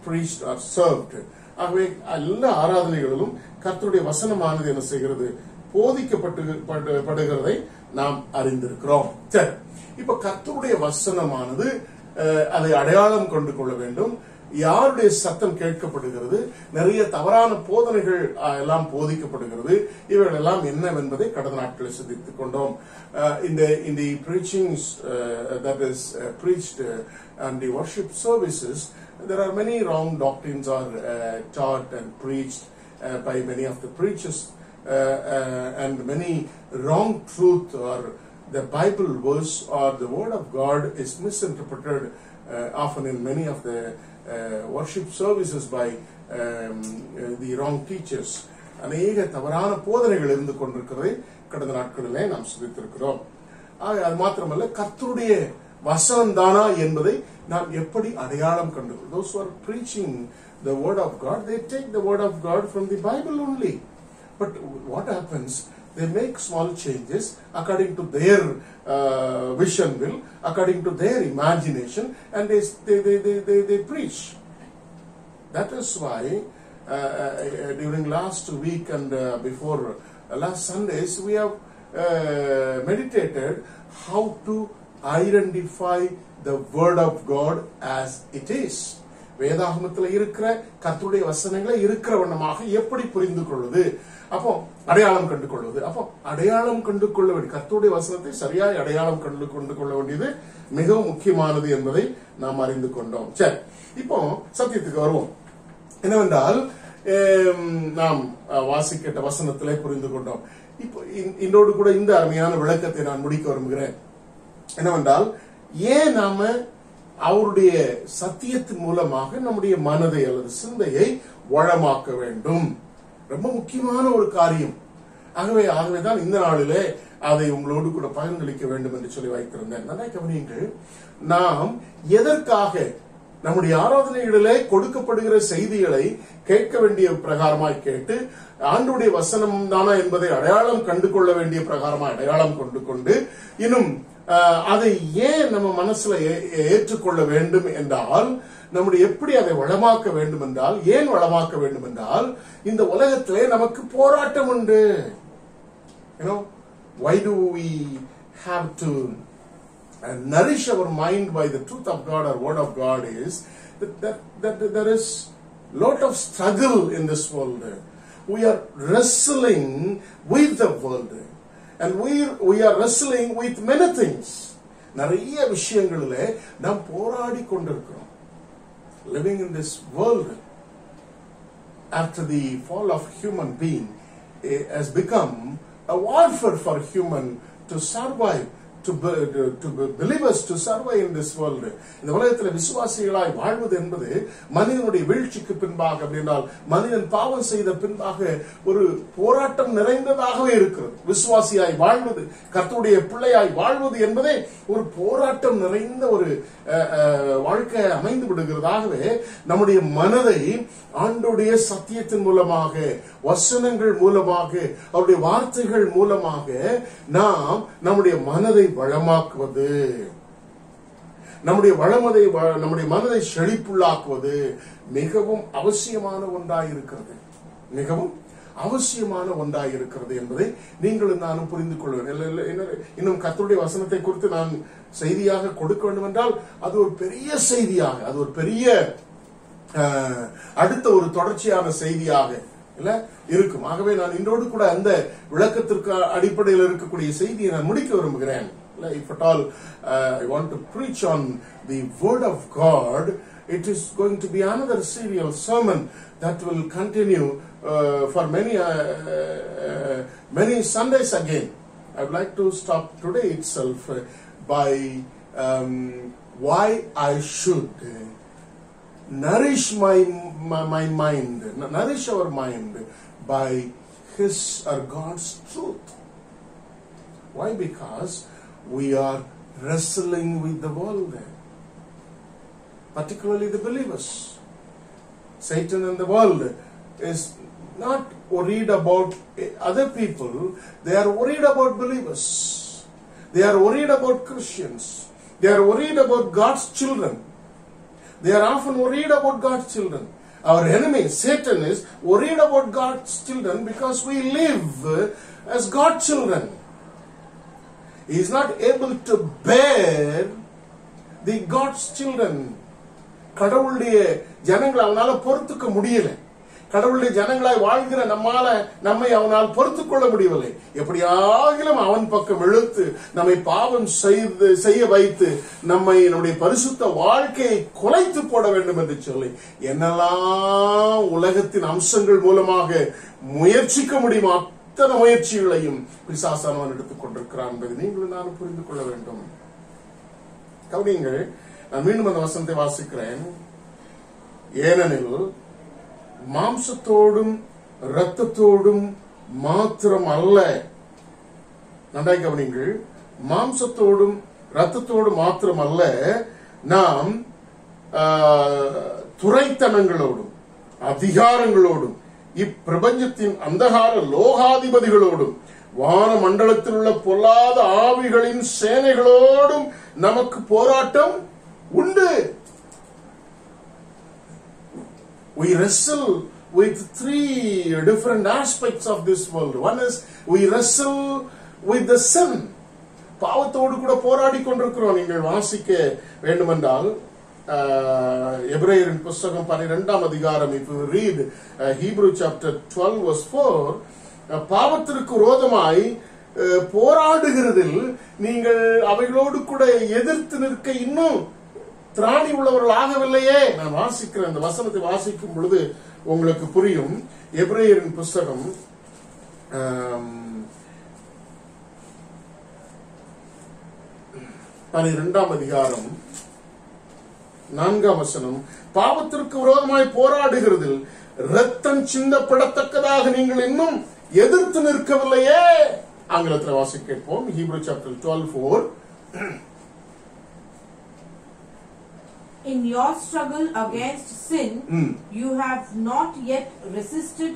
preached or served. ஆகவே எல்லா ஆராதனைகளிலும் கர்த்தருடைய வசனமானது என்ன செய்கிறது, போதிக்கப்படுகிறதை நாம் அறிந்திருக்கிறோம். சரி, இப்ப கர்த்தருடைய வசனமானது அதை அடையாளம் கொண்டு கொள்ள வேண்டும். யாருடைய சத்தம் கேட்கப்படுகிறது, நிறைய தவறான போதனைகள் எல்லாம் போதிக்கப்படுகிறது. இவைகள் எல்லாம் என்னவென்பதை கடந்த நாட்களில் சிந்தித்துக் கொண்டோம். In the preachings that is preached and the worship services, there are many wrong doctrines are taught and preached by many of the preachers, and many wrong truth or the Bible verse or the word of God is misinterpreted often in many of the worship services by the wrong teachers. அநேக தவறான போதனைகள் இருந்து கொண்டிருக்கிறதை கடந்த நாட்களிலே நாம் சிந்தித்திருக்கிறோம். அது மாத்திரமல்ல, கர்த்தருடைய வசனம் தானா என்பதை நாம் எப்படி அடையாளம் கண்டுள்ளோம். Those who are preaching the word of God, they take the word of God from the Bible only. But what happens? They make small changes according to their vision will, according to their imagination, and they preach. That is why during last week and before last Sundays we have meditated how to identify the word of God as it is. வேதாகமத்தில் இருக்கிற கர்த்தருடைய வசனங்களை இருக்கிற வண்ணமாக எப்படி புரிந்து கொள்வது, அப்போ அடையாளம் கண்டு கொள்வது. அப்போ அடையாளம் கண்டு கொள்ள வேண்டிய கர்த்தருடைய வசனத்தை சரியாய் அடையாளம் கொண்டு கொள்ள வேண்டியது மிகவும் முக்கியமானது என்பதை நாம் அறிந்து கொண்டோம். சரி, இப்போ சத்தியத்துக்கு வருவோம். என்னவென்றால், நாம் வாசிக்கிட்ட வசனத்திலே புரிந்து கொண்டோம். இப்போ இன்னோடு கூட இந்த அருமையான விளக்கத்தை நான் முடிக்க விரும்புகிறேன். என்னவென்றால், ஏன் நாம அவருடைய சத்தியத்தின் மூலமாக நம்முடைய மனதை அல்லது சிந்தையை வளமாக்க வேண்டும்? ரொம்ப முக்கியமான ஒரு காரியம். ஆகவேதான் இந்த நாளிலே அதை உங்களோடு கூட பகிர்ந்தளிக்க வேண்டும் என்று சொல்லி வைத்திருந்தேன். நல்லா கவனியுங்கள், நாம் எதற்காக நம்முடைய ஆராதனைகளிலே கொடுக்கப்படுகிற செய்திகளை கேட்க வேண்டிய பிரகாரமாய் கேட்டு, ஆண்டவருடைய வசனம் தானா என்பதை அடையாளம் கண்டு கொள்ள வேண்டிய பிரகாரமாய் அடையாளம் கொண்டு இன்னும் அதை ஏன் நம்ம மனசுல ஏற்றுக்கொள்ள வேண்டும் என்றால், நம்முடைய எப்படி அதை வளமாக்க வேண்டும் என்றால், ஏன் வளமாக்க வேண்டும் என்றால், இந்த உலகத்திலே நமக்கு போராட்டம் உண்டு. Why do we have to nourish our mind by the truth of God or word of God is that there is lot of struggle in this world. We are wrestling with the world. And we are wrestling with many things. நிறைய விஷயங்களிலே நாம் போராடி கொண்டிருக்கிறோம். Living in this world after the fall of human being has become a warfare for human to survive to believers to survive in this world. இந்த உலகத்தில் விசுவாசிகளாய் வாழ்வது என்பது மனிதனுடைய வீழ்ச்சிக்கு பின்பாக, அப்படின்னால் மனிதன் பாவம் செய்த பின்பாக ஒரு போராட்டம் நிறைந்ததாகவே இருக்கிறது. விசுவாசியாய் வாழ்வது, கர்த்தருடைய பிள்ளையாய் வாழ்வது என்பதே ஒரு போராட்டம் நிறைந்த ஒரு வாழ்க்கை அமைந்து விடுகிறதாகவே நம்முடைய மனதை ஆண்டவருடைய சத்தியத்தின் மூலமாக, வசனங்கள் மூலமாக, அவருடைய வார்த்தைகள் மூலமாக நாம் நம்முடைய மனதை வளமாக்குவது, நம்முடைய மனதை செழிப்புள்ளாக்குவது மிகவும் அவசியமான ஒன்றாயிருக்கிறது. மிகவும் அவசியமான ஒன்றாயிருக்கிறது என்பதை நீங்களும் நானும் புரிந்து கொள்வேன். இன்னும் கர்த்தருடைய வசனத்தை குறித்து நான் செய்தியாக கொடுக்க வேண்டும் என்றால் அது ஒரு பெரிய செய்தியாக, அது ஒரு பெரிய அடுத்த ஒரு தொடர்ச்சியான செய்தியாக இல்ல இருக்கும். ஆகவே நான் இன்றோடு கூட அந்த விளக்கத்திற்கு அடிப்படையில் இருக்கக்கூடிய செய்தியை நான் முடிக்க விரும்புகிறேன். If at all I want to preach on the word of God, it is going to be another serial sermon that will continue for many Sundays again. I would like to stop today itself by why I should nourish my mind, nourish our mind by His or God's truth. Why? Because we are wrestling with the world, particularly the believers. Satan and the world is not worried about other people, they are worried about believers. They are worried about Christians. They are worried about God's children. They are often worried about God's children. Our enemy, Satan, is worried about God's children because we live as God's children. He is not able to bear the God's children. கடவுளுடைய ஜனங்களை அவனால பொறுத்துக்க முடியல. கடவுளுடைய ஜனங்களாய் வாழ்கிற நம்மை அவனால் பொறுத்துக் கொள்ள முடியவில்லை. எப்படியாகிலும் அவன் பக்கம் இழுத்து நம்மை பாவம் செய்ய வைத்து நம்முடைய பரிசுத்த வாழ்க்கையை குலைத்து போட வேண்டும் என்று சொல்லி என்னெல்லாம் உலகத்தின் அம்சங்கள் மூலமாக முயற்சிக்க முடியுமோ அத்தனை முயற்சிகளையும் பிசாசானவன் எடுத்துக் கொண்டிருக்கிறான் என்பதை நீங்களும் நானும் புரிந்து கொள்ள வேண்டும். கவனியுங்கள், நான் மீண்டும் அந்த வசனத்தை வாசிக்கிறேன். ஏனெனில் மாம்சத்தோடும் இரத்தத்தோடும் மாத்திரம் அல்ல, நன்றாய் கவனிங்கள், மாம்சத்தோடும் இரத்தத்தோடும் மாத்திரம் அல்ல, நாம் துரைத்தனங்களோடும் அதிகாரங்களோடும் இப்பிரபஞ்சத்தின் அந்தகார லோகாதிபதிகளோடும் வான மண்டலத்தில் உள்ள பொல்லாத ஆவிகளின் சேனைகளோடும் நமக்கு போராட்டம் உண்டு. We wrestle with three different aspects of this world. One is we wrestle with the sin. பாவத்தோடு கூட போராடி கொண்டிருக்கிறோம். நீங்கள் வாசிக்க வேண்டுமென்றால் எபிரேயரின் புஸ்தகம் 12ஆம் அதிகாரம், if you read Hebrew chapter 12 verse 4, பாவத்திற்கு விரோதமாய் போராடுகிறதில் நீங்கள் அவைகளோடு கூட எதிர்த்து நிற்க இன்னும் திராணி உள்ளவர்கள் ஆகவில்லையே. நான் வாசிக்கிறேன், இந்த வசனத்தை வாசிக்கும் பொழுது உங்களுக்கு புரியும். எபிரேயரின் புஸ்தகம் 12ஆம் அதிகாரம் 4ஆம் வசனம், பாவத்திற்கு விரோதமாய் போராடுகிறதில் இரத்தம் சிந்தப்படத்தக்கதாக நீங்கள் இன்னும் எதிர்த்து நிற்கவில்லையே. ஆங்கிலத்தில் வாசி கேட்போம். Hebrew chapter 12:4. In your struggle against sin, you have not yet resisted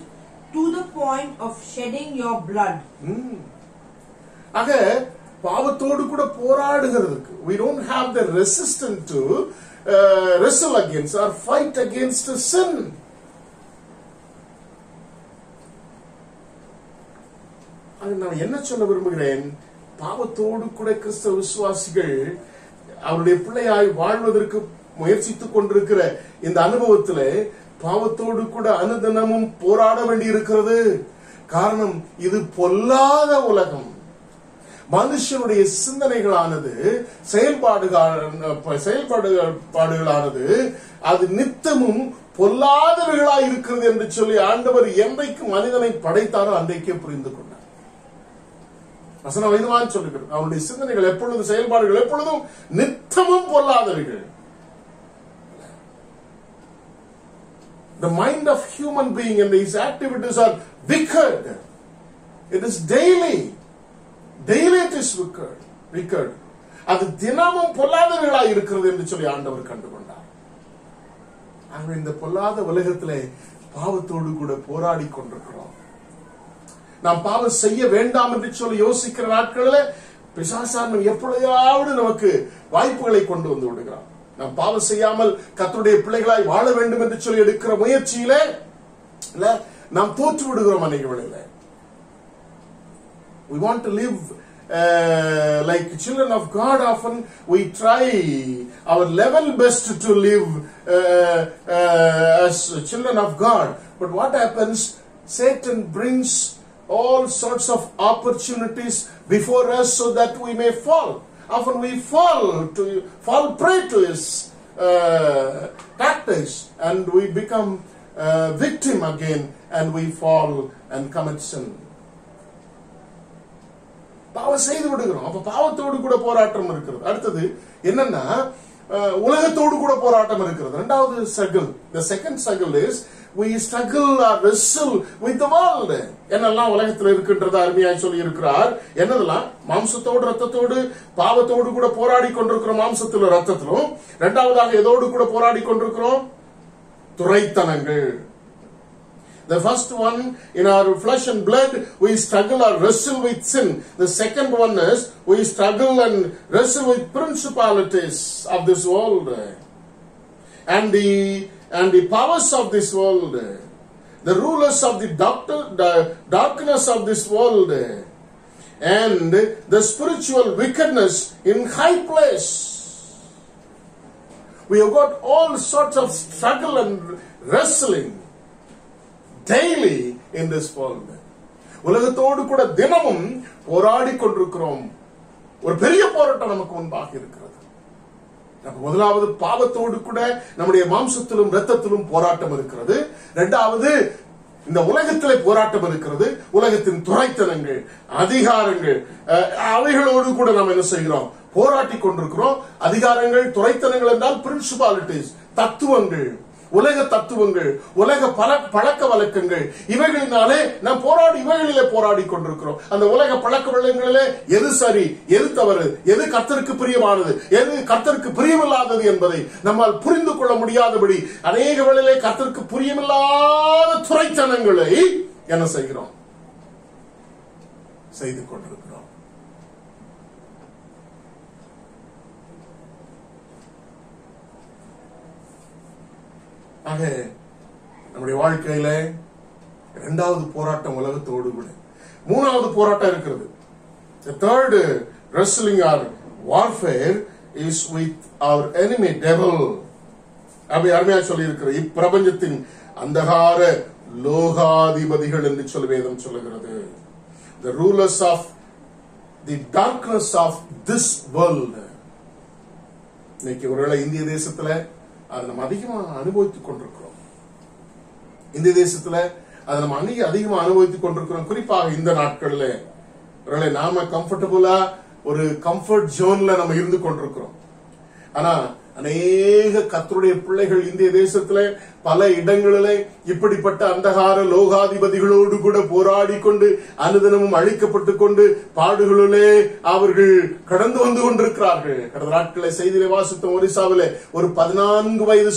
to the point of shedding your blood. ஆக பாவத்தோடு கூட போராடுகிறதுக்கு we don't have the resistance to wrestle against or fight against sin. நான் என்ன சொல்ல விரும்புகிறேன், பாவத்தோடு கூட கிறிஸ்தவ விசுவாசிகள் அவருடைய பிள்ளையாய் வாழ்வதற்கு முயற்சித்துக் கொண்டிருக்கிற இந்த அனுபவத்திலே பாவத்தோடு கூட அனுதினமும் போராட வேண்டி இருக்கிறது. காரணம், இது பொல்லாத உலகம். மனுஷனுடைய சிந்தனைகளானது, செயல்பாடுகளானது அது நித்தமும் பொல்லாதவர்களாய் இருக்கிறது என்று சொல்லி ஆண்டவர் என்றைக்கு மனிதனை படைத்தாரோ அன்றைக்கே புரிந்து கொண்டார். வசனம் வைதுவான் சொல்லுகிறது, அவனுடைய சிந்தனைகள் எப்பொழுதும், செயல்பாடுகள் எப்பொழுதும் நித்தமும் பொல்லாதவைகள். The mind of human being and his activities are wicked. It is daily it is wicked. அது தினமும் பொல்லாதவைகளாய் இருக்கிறது என்று சொல்லி ஆண்டவர் கண்டுகொண்டார். ஆகவே இந்த பொல்லாத உலகத்திலே பாவத்தோடு கூட போராடி கொண்டிருக்கிறோம். நாம் பாவம் செய்ய வேண்டாம் என்று சொல்லி யோசிக்கிற நாட்களில் பிசாசான் எப்பொழுதாவது நமக்கு வாய்ப்புகளை கொண்டு வந்து விடுகிறான். நாம் பாவம் செய்யாமல் கர்த்தருடைய பிள்ளைகளாய் வாழ வேண்டும் என்று சொல்லி எடுக்கிற முயற்சியிலே நாம் தோற்று விடுகிறோம். அன்னைகளில் we want to live like children of God. Often we try our level best to live as children of God, but what happens? Satan brings all sorts of opportunities before us so that we may fall. Often we fall prey to his tactics, and we become victim again, and we fall and commit sin. பாவம் செய்து விடுகிறோம். அப்ப பாவத்தோடு கூட போராட்டம் இருக்கிறது. அடுத்தது என்னன்னா, உலகத்தோடு கூட போராட்டம் இருக்கிறது. இரண்டாவது struggle, the second struggle is we struggle or wrestle with the world. என்னெல்லாம் உலகத்தில் இருக்கின்றது அருமையாய் சொல்லி இருக்கிறார். என்னதெல்லாம்? மாம்சத்தோடு ரத்தத்தோடு பாவத்தோடு கூட போராடி கொண்டிருக்கிறோம். மாம்சத்திலும் ரத்தத்திலும். இரண்டாவதாக எதோடு கூட போராடி கொண்டிருக்கிறோம்? துரைத்தனங்கள். The first one, in our flesh and blood, we struggle or wrestle with sin. The second one is we struggle and wrestle with principalities of this world and the powers of this world, the rulers of the darkness of this world, and the spiritual wickedness in high place. We have got all sorts of struggle and wrestling daily in this world. உலகத்தோடு கூட தினமும் போராடி கொண்டிருக்கிறோம். ஒரு பெரிய போராட்டம் நமக்கு முன்பாக இருக்கிறது. முதலாவது பாவத்தோடு கூட நம்முடைய மாம்சத்திலும் இரத்தத்திலும் போராட்டம் இருக்கிறது. இரண்டாவது இந்த உலகத்திலே போராட்டம் இருக்கிறது. உலகத்தின் துரைத்தனங்கள், அதிகாரங்கள், அவைகளோடு கூட நாம் என்ன செய்கிறோம்? போராட்டி கொண்டிருக்கிறோம். அதிகாரங்கள், துரைத்தனங்கள் என்றால் பிரின்சிபாலிட்டிஸ், தத்துவங்கள், உலக தத்துவங்கள், உலக பழக்க வழக்கங்கள், இவைகளினாலே நாம் இவைகளிலே போராடி கொண்டிருக்கிறோம். அந்த உலக பழக்க வழக்கங்களிலே எது சரி, எது தவறு, எது கர்த்தருக்கு பிரியமானது, எது கர்த்தருக்கு பிரியமில்லாதது என்பதை நம்மால் புரிந்து கொள்ள முடியாதபடி அநேக வேளையிலே கர்த்தருக்கு பிரியமில்லாத துரைத்தனங்களை என்ன செய்கிறோம்? செய்து கொண்டிருக்கிறோம். ஆக நம்முடைய வாழ்க்கையில இரண்டாவது போராட்டம் உலகத்தோடு கூட. மூணாவது போராட்டம் இருக்கிறது. The third wrestling or warfare is with our enemy devil. அப்படி அருமையா சொல்லி இருக்கிற இப்பிரபஞ்சத்தின் அந்தகார லோகாதிபதிகள் என்று சொல்லி வேதம் சொல்லுகிறது. The rulers of the darkness of this world. இன்னைக்கு ஒருவேளை இந்திய தேசத்துல அதை நம்ம அதிகமா அனுபவித்துக் கொண்டிருக்கிறோம். இந்திய தேசத்துல அதை நம்ம அதிகமா அனுபவித்துக் கொண்டிருக்கிறோம். குறிப்பாக இந்த நாட்கள்ல நாம கம்ஃபர்டபுளா ஒரு கம்ஃபர்ட் ஜோன்ல நம்ம இருந்து கொண்டிருக்கிறோம். ஆனா அநேக கர்த்தருடைய பிள்ளைகள் இந்திய தேசத்துல பல இடங்களிலே இப்படிப்பட்ட அந்தகார லோகாதிபதிகளோடு கூட போராடி கொண்டு அனுதினமும் அழிக்கப்பட்டு கொண்டு பாடுகளிலே அவர்கள் கடந்து வந்து கொண்டிருக்கிறார்கள். கடந்த நாட்களை செய்தியிலே வாசித்த ஒரிசாவிலே ஒரு 14 வயது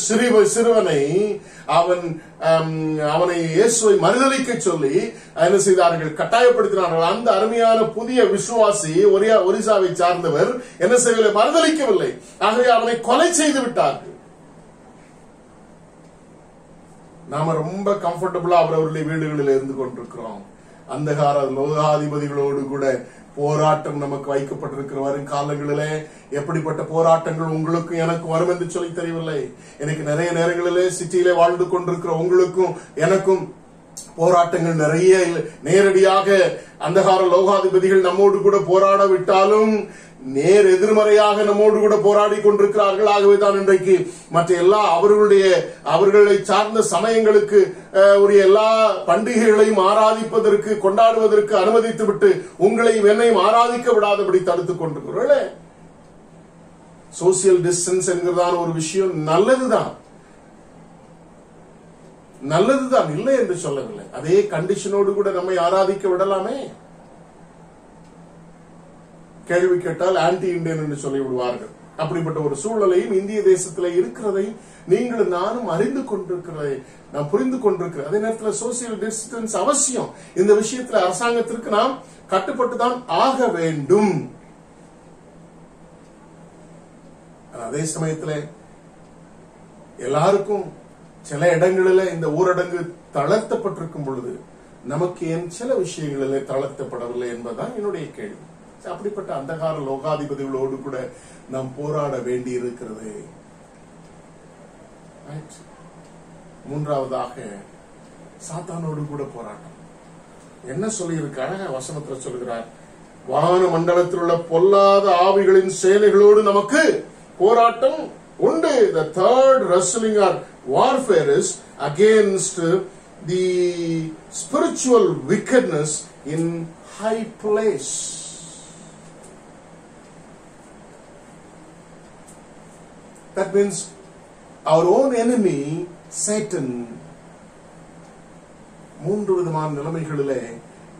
சிறுவனை அவனை இயேசுவை மறுதலிக்க சொல்லி என்ன செய்தார்கள்? கட்டாயப்படுத்தினார்கள். அந்த அருமையான புதிய விசுவாசி ஒரிசாவை சார்ந்தவர் என்ன செய்யவில்லை? மறுதலிக்கவில்லை. ஆகவே அவனை கொலை செய்து விட்டார்கள். நாம ரொம்ப கம்ஃபர்டபுளா அவரவருடைய வீடுகளில் இருந்து கொண்டிருக்கிறோம். அந்தகார லோகாதிபதிகளோடு கூட போராட்டம் நமக்கு வைக்கப்பட்டிருக்கிற வரும் காலங்களிலே எப்படிப்பட்ட போராட்டங்கள் உங்களுக்கு எனக்கு வரும் என்று சொல்லி தெரியவில்லை. எனக்கு நிறைய நேரங்களிலே சிட்டியிலே வாழ்ந்து கொண்டிருக்கிற உங்களுக்கும் எனக்கும் போராட்டங்கள் நிறைய நேரடியாக அந்தகார லோகாதிபதிகள் நம்மோடு கூட போராட விட்டாலும் நேர் எதிர்மறையாக நம்மோடு கூட போராடி கொண்டிருக்கிறார்கள். ஆகவேதான் இன்றைக்கு மற்ற எல்லா அவர்களை சார்ந்த சமயங்களுக்கு ஒரு எல்லா பண்டிகைகளையும் ஆராதிப்பதற்கு கொண்டாடுவதற்கு அனுமதித்து விட்டு உங்களையும் என்னையும் ஆராதிக்க விடாதபடி தடுத்துக் கொண்டிருக்கிறோம். சோசியல் டிஸ்டன்ஸ் என்கிறதான ஒரு விஷயம் நல்லதுதான், இல்லை என்று சொல்லவில்லை. அதே கண்டிஷனோடு கூட நம்மை ஆராதிக்க விடலாமே. கேள்வி கேட்டால் ஆன்டி இண்டியன் என்று சொல்லி விடுவார்கள். அப்படிப்பட்ட ஒரு சூழலையும் இந்திய தேசத்தில் இருக்கிறதை நீங்களும் நானும் அறிந்து கொண்டிருக்கிறதை நாம் புரிந்து கொண்டிருக்கிறோம். அதே நேரத்தில் சோசியல் டிஸ்டன்ஸ் அவசியம். இந்த விஷயத்தில் அரசாங்கத்திற்கு நாம் கட்டுப்பட்டுதான் ஆக வேண்டும். அதே சமயத்தில் எல்லாருக்கும் சில இடங்களில் இந்த ஊரடங்கு தளர்த்தப்பட்டிருக்கும் பொழுது நமக்கு ஏன் சில விஷயங்களில் தளர்த்தப்படவில்லை என்பதுதான் என்னுடைய கேள்வி. அப்படிப்பட்ட அந்தகார லோகாதிபதிகளோடு கூட நாம் போராட வேண்டி இருக்கிறது. மூன்றாவதாக சாத்தானோடு கூட போராட்டம். என்ன சொல்லி இருக்காங்க வசனத்துல சொல்கிறார், வான மண்டலத்தில் உள்ள பொல்லாத ஆவிகளின் சேனைகளோடு நமக்கு போராட்டம் உண்டு. The third wrestling or warfare is against the spiritual wickedness in high place. That means our own enemy Satan. மூன்று விதமான நிலைமைகளிலே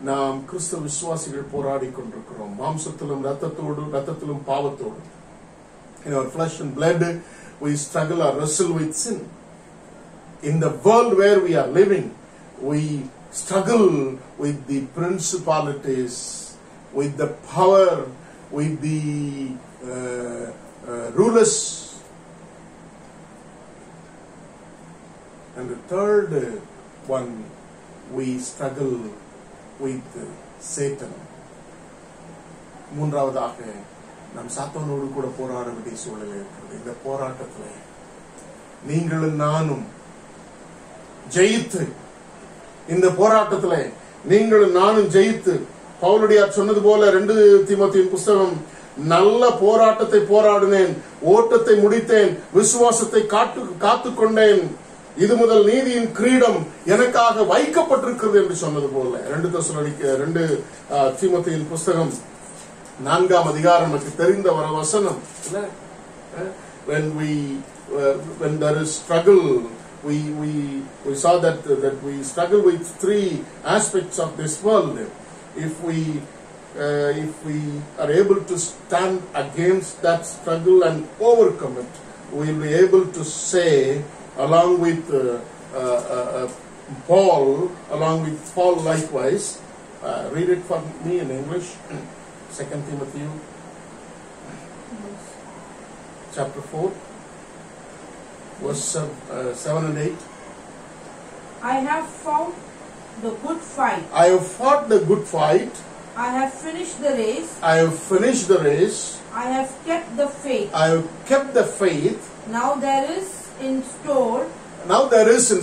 நாம் கிறிஸ்தவ விசுவாசிகள் போராடி கொண்டிருக்கிறோம். மாம்சத்திலும் ரத்தத்திலும் பாவத்தோடு. In our flesh and blood we struggle or wrestle with sin. In the world where we are living, we struggle with the principalities, with the power, with the rulers. And the third one, we struggle with Satan. மூன்றாவதாக நாம் சாத்தானோடு கூட போராட வேண்டிய சூழல் இருக்கிறது. இந்த போராட்டத்தில் நீங்களும் நானும் ஜெயித்து, இந்த போராட்டத்தில் நீங்களும் நானும் ஜெயித்து, பவுலடியார் சொன்னது போல 2 தீமோத்தேயு புஸ்தகம், நல்ல போராட்டத்தை போராடினேன், ஓட்டத்தை முடித்தேன், விசுவாசத்தை காத்துக்கொண்டேன், இது முதல் நீதியின் கிரீடம் எனக்காக வைக்கப்பட்டிருக்கிறது என்று சொன்னது போல 2 தீமோத்தேயு புஸ்தகம் 4ஆம் அதிகாரம் நமக்கு தெரிந்த ஒரு வசனம். When there is struggle, we saw that we struggle with 3 aspects of this world. If we are able to stand against that struggle and overcome it, we will be able to say, along with Paul likewise, read it for me in English. 2 Timothy chapter 4 verse 7 and 8. I have fought the good fight. I have fought the good fight. I have finished the race. I have finished the race. I have kept the faith. I have kept the faith. Now there is in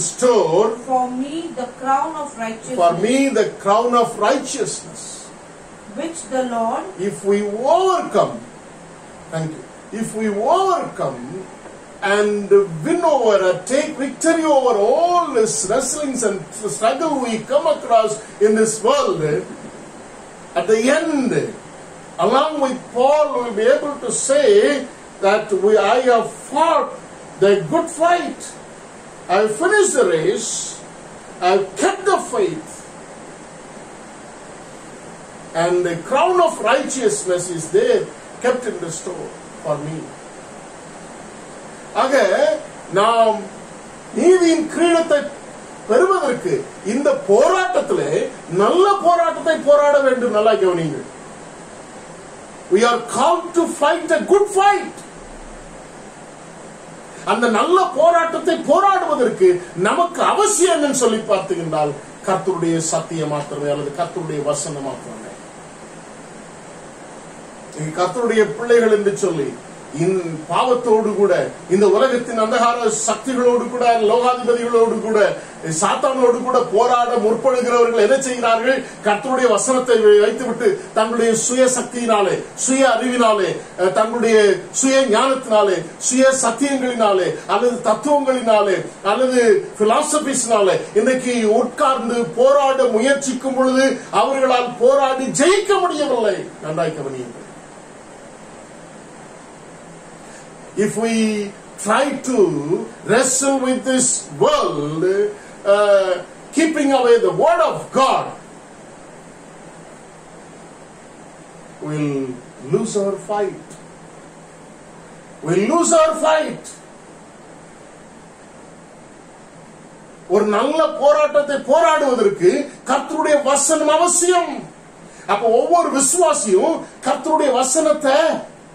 store for me the crown of righteousness. For me the crown of righteousness, which the Lord, if we overcome, if we overcome and win over and take victory over all this wrestlings and struggle we come across in this world, at the end, along with Paul, we will be able to say that I have fought the good fight, I have finished the race, I have kept the faith, and the crown of righteousness is there, kept in the store for me. ஆக நாம் நீதியின் கிரீடத்தை பெறுவதற்கு இந்த போராட்டத்திலே நல்ல போராட்டத்தை போராட வேண்டும். நல்லா கவனியுங்கள். We are called to fight a good fight. அந்த நல்ல போராட்டத்தை போராடுவதற்கு நமக்கு அவசியம் என்னன்னு சொல்லி பார்த்துக்கின்றால் கர்த்தருடைய சத்தியம் மாத்திரமே, அல்லது கர்த்தருடைய வசனம் மாத்திரமே. கர்த்தருடைய பிள்ளைகள் என்று சொல்லி பாவத்தோடு கூட, இந்த உலகத்தின் அந்தகார சக்திகளோடு கூட, லோகாதிபதிகளோடு கூட, சாத்தானோடு கூட போராட முற்படுகிறவர்கள் என்ன செய்கிறார்கள்? கர்த்தருடைய வசனத்தை வைத்துவிட்டு தங்களுடைய சுய சக்தியினாலே, சுய அறிவினாலே, தங்களுடைய சுய ஞானத்தினாலே, சுய சத்தியங்களினாலே, அல்லது தத்துவங்களினாலே, அல்லது பிலாசபிஸ்னாலே இன்றைக்கு உட்கார்ந்து போராட முயற்சிக்கும் பொழுது அவர்களால் போராடி ஜெயிக்க முடியவில்லை. நன்றாய் கவனியுங்கள். If we try to wrestle with this world, keeping away the word of God, we'll lose our fight. We'll lose our fight. ஒரு நல்ல போராட்டத்தை போராடுவதற்கு கர்த்தருடைய வசனம் அவசியம். அப்ப ஒவ்வொரு விசுவாசியும் கர்த்தருடைய வசனத்தை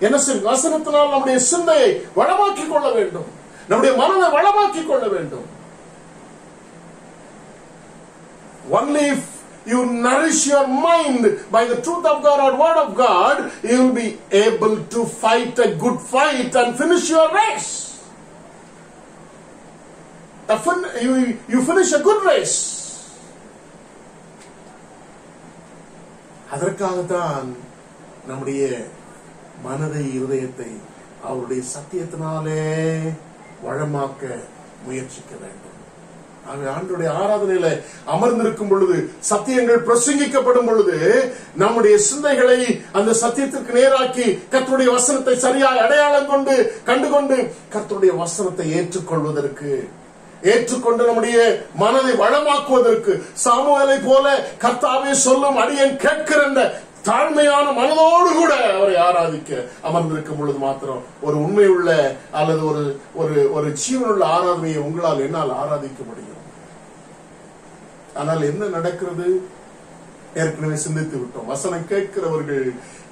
என்ன செய்யும்? வசனத்தினால் நம்முடைய சிந்தையை வளமாக்கிக் கொள்ள வேண்டும், நம்முடைய மனதை வளமாக்கிக் கொள்ள வேண்டும். Only if you nourish your mind by the truth of God or word of God, you will be able to fight a good fight and finish your race. You finish a good race. அதற்காகத்தான் நம்முடைய மனதை, இருதயத்தை அவருடைய சத்தியத்தினாலே வளமாக்க முயற்சிக்க வேண்டும். ஆண்டவருடைய ஆராதனையில அமர்ந்திருக்கும் பொழுது, சத்தியங்கள் பிரசங்கிக்கப்படும் பொழுது, நம்முடைய சிந்தைகளை அந்த சத்தியத்திற்கு நேராக்கி கர்த்தருடைய வசனத்தை சரியாய் அடையாளம் கொண்டு கண்டுகொண்டு கர்த்தருடைய வசனத்தை ஏற்றுக்கொண்டு நம்முடைய மனதை வளமாக்குவதற்கு, சாமுவேலை போல கர்த்தாவே சொல்லும் அடியேன் கேட்கிற தாழ்மையான மனதோடு கூட அவரை ஆராதிக்க அமர்ந்திருக்கும் பொழுது மாத்திரம் ஒரு உண்மையுள்ள அல்லது ஒரு ஜீவனுள்ள ஆராதனையை உங்களால் என்னால் ஆராதிக்க முடியும். ஆனால் என்ன நடக்கிறது? ஏற்கனவே சிந்தித்து விட்டோம். வசனம் கேட்கிறவர்கள்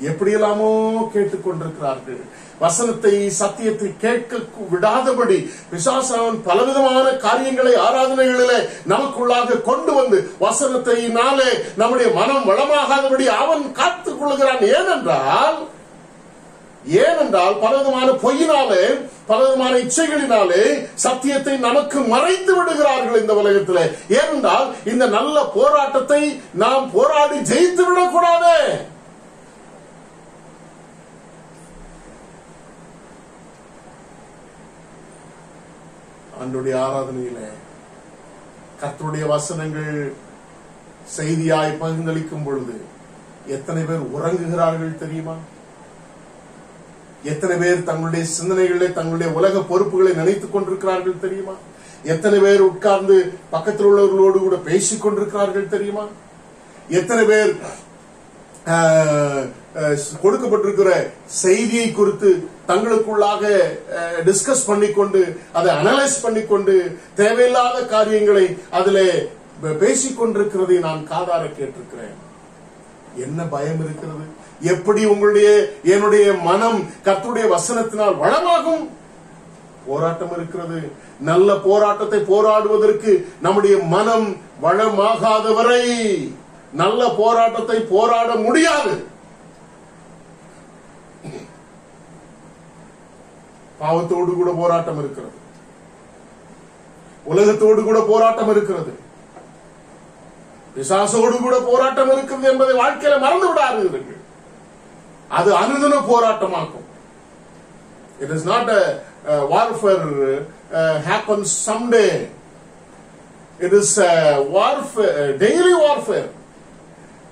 எப்படியெல்லாமோ கேட்டுக்கொண்டிருக்கிறார்கள். வசனத்தை, சத்தியத்தை கேட்க விடாதபடி பிசாசான் பலவிதமான காரியங்களை ஆராதனைகளிலே நமக்குள்ளாக கொண்டு வந்து வசனத்தினாலே நம்முடைய மனம் வளமாகாதபடி அவன் காத்துக் கொள்கிறான். ஏனென்றால் பலவிதமான பொய்யினாலே, பலவிதமான இச்சைகளினாலே சத்தியத்தை நமக்கு மறைத்து விடுகிறார்கள் இந்த உலகத்திலே. ஏனென்றால் இந்த நல்ல போராட்டத்தை நாம் போராடி ஜெயித்து விடக்கூடாது. ஆண்டவருடைய ஆராதனையில கர்த்தருடைய வசனங்கள் செய்தியாய் பகிர்ந்தளிக்கும் பொழுது எத்தனை பேர் உறங்குகிறார்கள் தெரியுமா? எத்தனை பேர் தங்களுடைய சிந்தனைகளை, தங்களுடைய உலக பொறுப்புகளை நினைத்துக் கொண்டிருக்கிறார்கள் தெரியுமா? எத்தனை பேர் உட்கார்ந்து பக்கத்தில் உள்ளவர்களோடு கூட பேசிக் கொண்டிருக்கிறார்கள் தெரியுமா? எத்தனை பேர் கொடுக்கப்பட்டிருக்கிற செய்தியை குறித்து தங்களுக்குள்ளாக டிஸ்கஸ் பண்ணிக்கொண்டு, அதை அனலைஸ் பண்ணிக்கொண்டு, தேவையில்லாத காரியங்களை அதிலே பேசிக் கொண்டிருக்கிறதை நான் காதார கேட்டிருக்கிறேன். என்ன பயம் இருக்கிறது? எப்படி என்னுடைய மனம் கர்த்தருடைய வசனத்தினால் வளமாகும்? போராட்டம் இருக்கிறது. நல்ல போராட்டத்தை போராடுவதற்கு நம்முடைய மனம் வளமாகாதவரை நல்ல போராட்டத்தை போராட முடியாது. பாவத்தோடு கூட போராட்டம் இருக்கிறது, உலகத்தோடு கூட போராட்டம் இருக்கிறது, பிசாசோடு கூட போராட்டம் இருக்கிறது என்பதை வாழ்க்கையில மறந்து விடாதீர்கள். அது அனுதின போராட்டமாகும். It is not a warfare happens someday. It is warfare, daily warfare.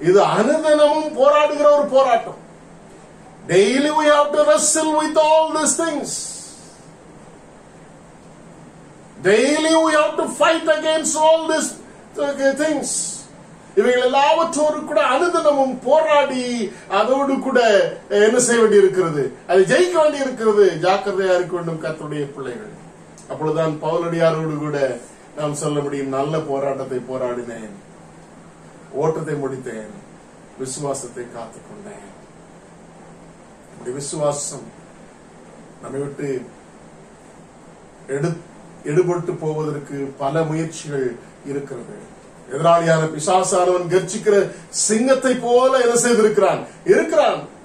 இது அனுதினமும் போராடுகிற ஒரு போராட்டம். Daily we have to wrestle with all these things. Daily we have to fight against all these things. இவைகள் எல்லாவற்றோடு கூட அனுதினமும் போராடி அதோடு கூட என்ன செய்ய வேண்டி இருக்கிறது? அதை ஜெயிக்க வேண்டி இருக்கிறது. ஜாக்கிரதையா இருக்க வேண்டும் கர்த்தருடைய பிள்ளைகள். அப்பொழுதுதான் பவுலடியாரோடு கூட நாம் சொல்ல முடியும், நல்ல போராட்டத்தை போராடினேன், ஓட்டத்தை முடித்தேன், விசுவாசத்தை காத்துக்கொண்டேன். விசுவாசம் நம்மை விட்டு எடுபட்டு போவதற்கு பல முயற்சிகள் இருக்கிறது. எதிராளியான பிசாசானவன் கர்ச்சிக்கிற சிங்கத்தை போல என்ன செய்திருக்கிறான்?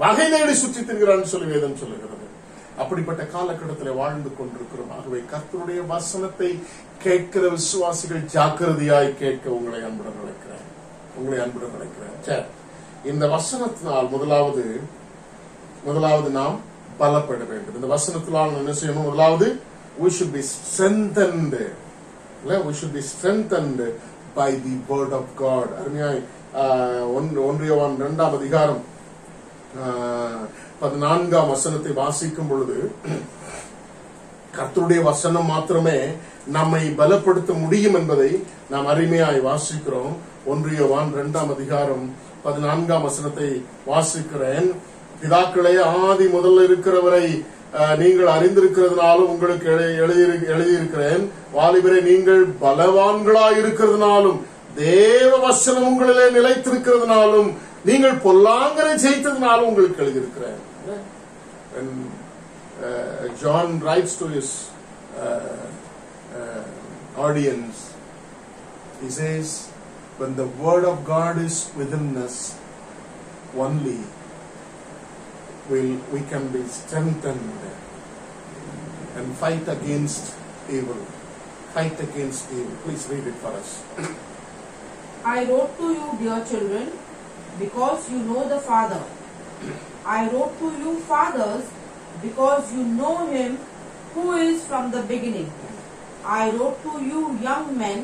வகை தேடி சுற்றி திரிகிறான் சொல்லி வேதம் சொல்லுகிறது. அப்படிப்பட்ட காலகட்டத்தில் வாழ்ந்து கொண்டிருக்கிறோம். ஆகவே கர்த்தருடைய வசனத்தை கேட்கிற விசுவாசிகள் ஜாக்கிரதையாய் கேட்க உங்களை அன்புடன் அழைக்கிறேன். சரி, இந்த வசனத்தினால் முதலாவது நாம் பலப்பட வேண்டும். இந்த வசனத்தினால் என்ன செய்யணும்? முதலாவது we should be strengthened by the word of God. அருமையாய் 1 யோவான் 2ஆம் அதிகாரம் 14ஆம் வசனத்தை வாசிக்கும் பொழுது கர்த்தருடைய வசனம் மாத்திரமே நம்மை பலப்படுத்த முடியும் என்பதை நாம் அருமையாய் வாசிக்கிறோம். 1 யோவான் 2ஆம் அதிகாரம் 14ஆம் வசனத்தை வாசிக்கிறேன். பிதாக்களே, ஆதி முதல்ல இருக்கிறவரை நீங்கள் அறிந்திருக்கிறதுனாலும் உங்களுக்கு எழுதியிருக்கிறேன். வாலிபரே, நீங்கள் பலவான்களாய் இருக்கிறதுனாலும் தேவ வசனம் உங்களிலே நிலைத்திருக்கிறதுனாலும் நீங்கள் பொல்லாங்கரை ஜெயித்ததுனாலும் உங்களுக்கு எழுதியிருக்கிறேன். John writes to his audience. He says, when the word of God is within us, only we can be strengthened and fight against evil. Please read it for us. I wrote to you, dear children, because you know the Father. I wrote to you, fathers, because you know him who is from the beginning. I wrote to you, young men,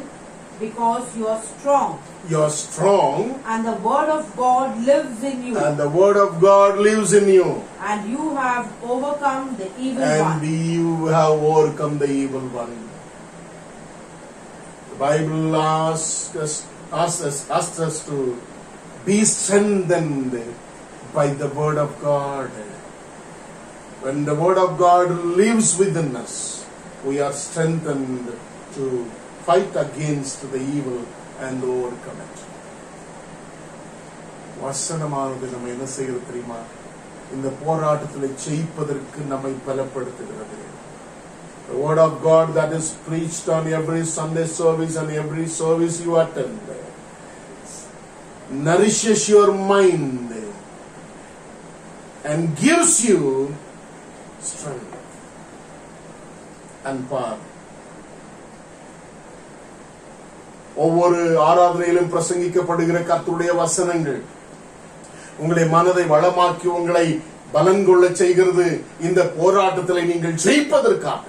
because you are strong. You are strong. And the word of God lives in you. And the word of God lives in you. And you have overcome the evil one. And you have overcome the evil one. The Bible asks us to be strengthened by the word of God. When the word of God lives within us, we are strengthened to fight against the evil and overcome it. வசனமானது நம்ம என்ன செய்யறது தெரியுமா? இந்த போராட்டத்தில் ஜெயிப்பதற்கு நம்மை பலப்படுத்துகிறது. The word of God that is preached on every Sunday service and every service you attend nourishes your mind and gives you strength and power. ஒவ்வொரு ஆராதனையிலும் பிரசங்கிக்கப்படுகிற கர்த்தருடைய வசனங்கள் உங்களுடைய மனதை வளமாக்கி உங்களை பலன் கொள்ள செய்கிறது. இந்த போராட்டத்தில் நீங்கள் ஜெயிப்பதற்காக,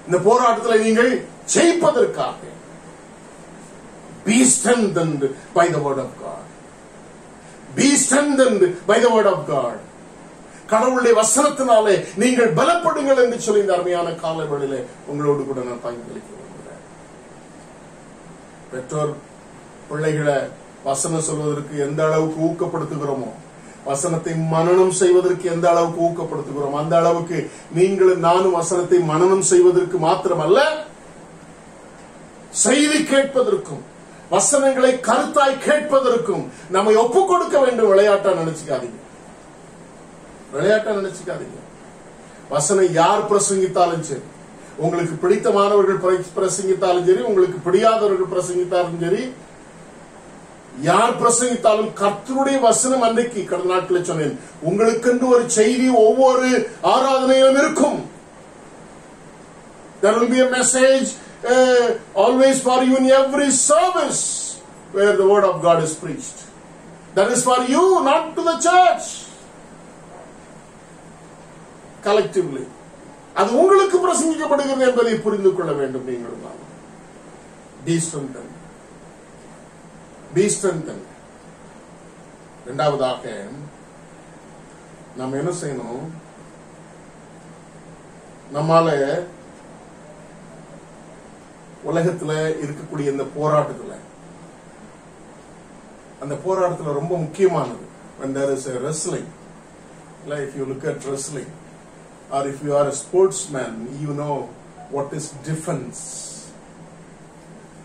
இந்த போராட்டத்தில் நீங்கள் ஜெயிப்பதற்காக. Be strengthened by the word of God. Be strengthened by the word of God. கடவுளுடைய வசனத்தினாலே நீங்கள் பலப்படுங்கள் என்று சொல்லி இந்த அருமையான காலவெளியிலே உங்களோடு கூட நான் பகிர்ந்தளிக்க விரும்புகிறேன். பெற்றோர் பிள்ளைகளை வசனம் சொல்வதற்கு எந்த அளவுக்கு ஊக்கப்படுத்துகிறோமோ, வசனத்தை மனனம் செய்வதற்கு எந்த அளவுக்கு ஊக்கப்படுத்துகிறோம், அந்த அளவுக்கு நீங்களும் நானும் வசனத்தை மனனம் செய்வதற்கு மாத்திரமல்ல, செய்தி கேட்பதற்கும் வசனங்களை கருத்தாய் கேட்பதற்கும் நம்மை ஒப்புக் கொடுக்க வேண்டும். விளையாட்டா நினைச்சுக்காதீங்க. வசனம் யார் பிரசங்கித்தாலும் சரி, உங்களுக்கு பிடித்தமானவர்கள் பிரசங்கித்தாலும் சரி, உங்களுக்கு பிடியாதவர்கள் பிரசங்கித்தாலும் சரி, யார் பிரசங்கித்தாலும் கர்த்தருடைய வசனம். அன்றைக்கு கடந்த நாட்களில் சொன்னேன், உங்களுக்கென்று ஒரு செய்தி ஒவ்வொரு ஆராதனையிலும் இருக்கும். There will be a message always for you in every service where the word of God is preached. That is for you, not to the church. Collectively. அது உங்களுக்கு பிரசங்கிக்கப்படுகிறது என்பதை புரிந்து கொள்ள வேண்டும். நீங்கள் Be strengthened. Be strengthened. இரண்டாவதாக நாம் என்ன செய்யணும்? நம்மால உலகத்துல இருக்கக்கூடிய இந்த போராட்டத்துல, அந்த போராட்டத்துல ரொம்ப முக்கியமானது when there is a wrestling, like if you look at wrestling or if you are a sportsman, you know what is defense.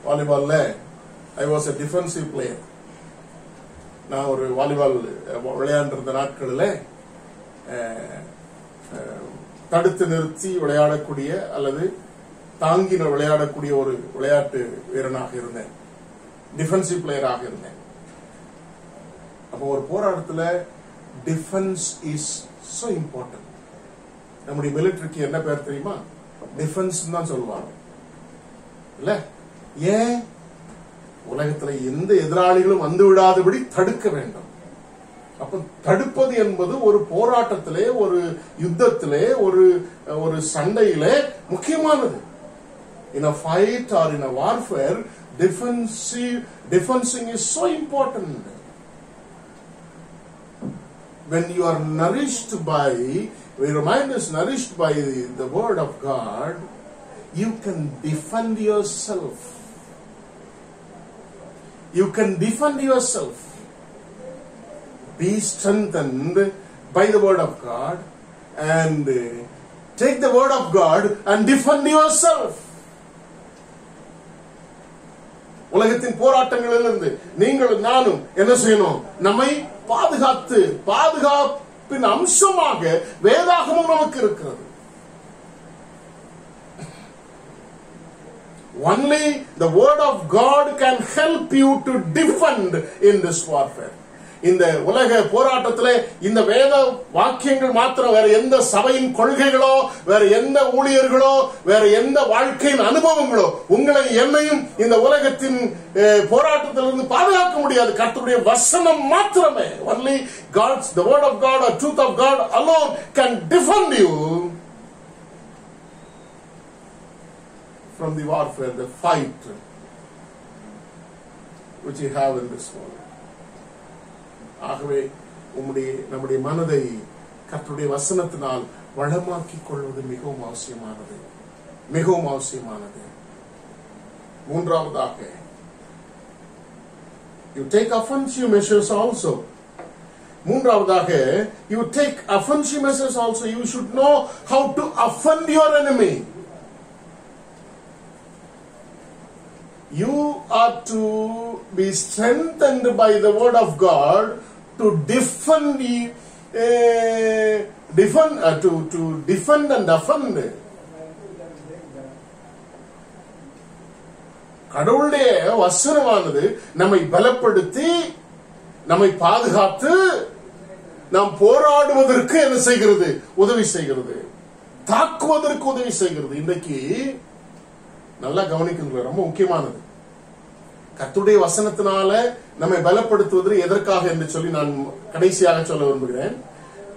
Volleyball I was a defensive player. நான் ஒரு வாலிபால் விளையாண்டிருந்த நாட்களில் தடுத்து நிறுத்தி விளையாடக்கூடிய அல்லது தாங்கின விளையாடக்கூடிய ஒரு விளையாட்டு வீரனாக இருந்தேன். டிஃபென்சிவ் பிளேயராக இருந்தேன். அப்போ ஒரு போராட்டத்தில் டிஃபென்ஸ் இஸ் so important. நம்முடைய மிலிட்டரிக்கு என்ன பேர் தெரியுமா? டிஃபென்ஸ் தான் சொல்லுவாங்க இல்ல? ஏன்? உலகத்துல எந்த எதிராளிகளும் வந்து விடாதபடி தடுக்க வேண்டும். அப்ப தடுப்பது என்பது ஒரு போராட்டத்திலே, ஒரு யுத்தத்திலே, ஒரு சண்டையிலே முக்கியமானது. In a fight or in a warfare, defending is so important. When you are nourished by, when your mind is nourished by the word of God, you can defend yourself. You can defend yourself. Be strengthened by the word of God and take the word of God and defend yourself. உலகத்தின் போராட்டங்களிலிருந்து நீங்களும் நானும் என்ன செய்யணும்? நம்மை பாதுகாப்பின் அம்சமாக வேதாகமும் நமக்கு இருக்கிறது. Only the word of God can help you to defend in this warfare. இந்த உலக போராட்டத்திலே இந்த வேத வாக்கியங்கள் மாத்திரம், வேற எந்த சபையின் கொள்கைகளோ, வேற எந்த ஊழியர்களோ, வேற எந்த வாழ்க்கையின் அனுபவங்களோ உங்களை என்னையும் இந்த உலகத்தின் போராட்டத்திலிருந்து பாதுகாக்க முடியாது. கர்த்தருடைய வசனம் மாத்திரமே, only the word of God or truth of God alone can defend you from the warfare, the fight which you have in this world. ஆகவே நம்முடைய மனதை கர்த்தருடைய வசனத்தினால் வளமாக்கிக் கொள்வது மிகவும் அவசியமானது, மிகவும் அவசியமானது. மூன்றாவதாக, you take offensive measures also. மூன்றாவதாக, you take offensive measures also. You should know how to offend your enemy. You are to be strengthened by the word of God to defend to defend and offend. கடவுளுடைய வசனமானது நம்மை பலப்படுத்தி, நம்மை பாதுகாத்து, நாம் போராடுவதற்கு என்ன செய்கிறது? உதவி செய்கிறது, தாக்குவதற்கு உதவி செய்கிறது. இன்றைக்கு நல்லா கவனிக்கணும், ரொம்ப முக்கியமானது. கர்த்தருடைய வசனத்தினால நம்மை பலப்படுத்துவது எதற்காக என்று சொல்லி நான் கடைசியாக சொல்ல விரும்புகிறேன்.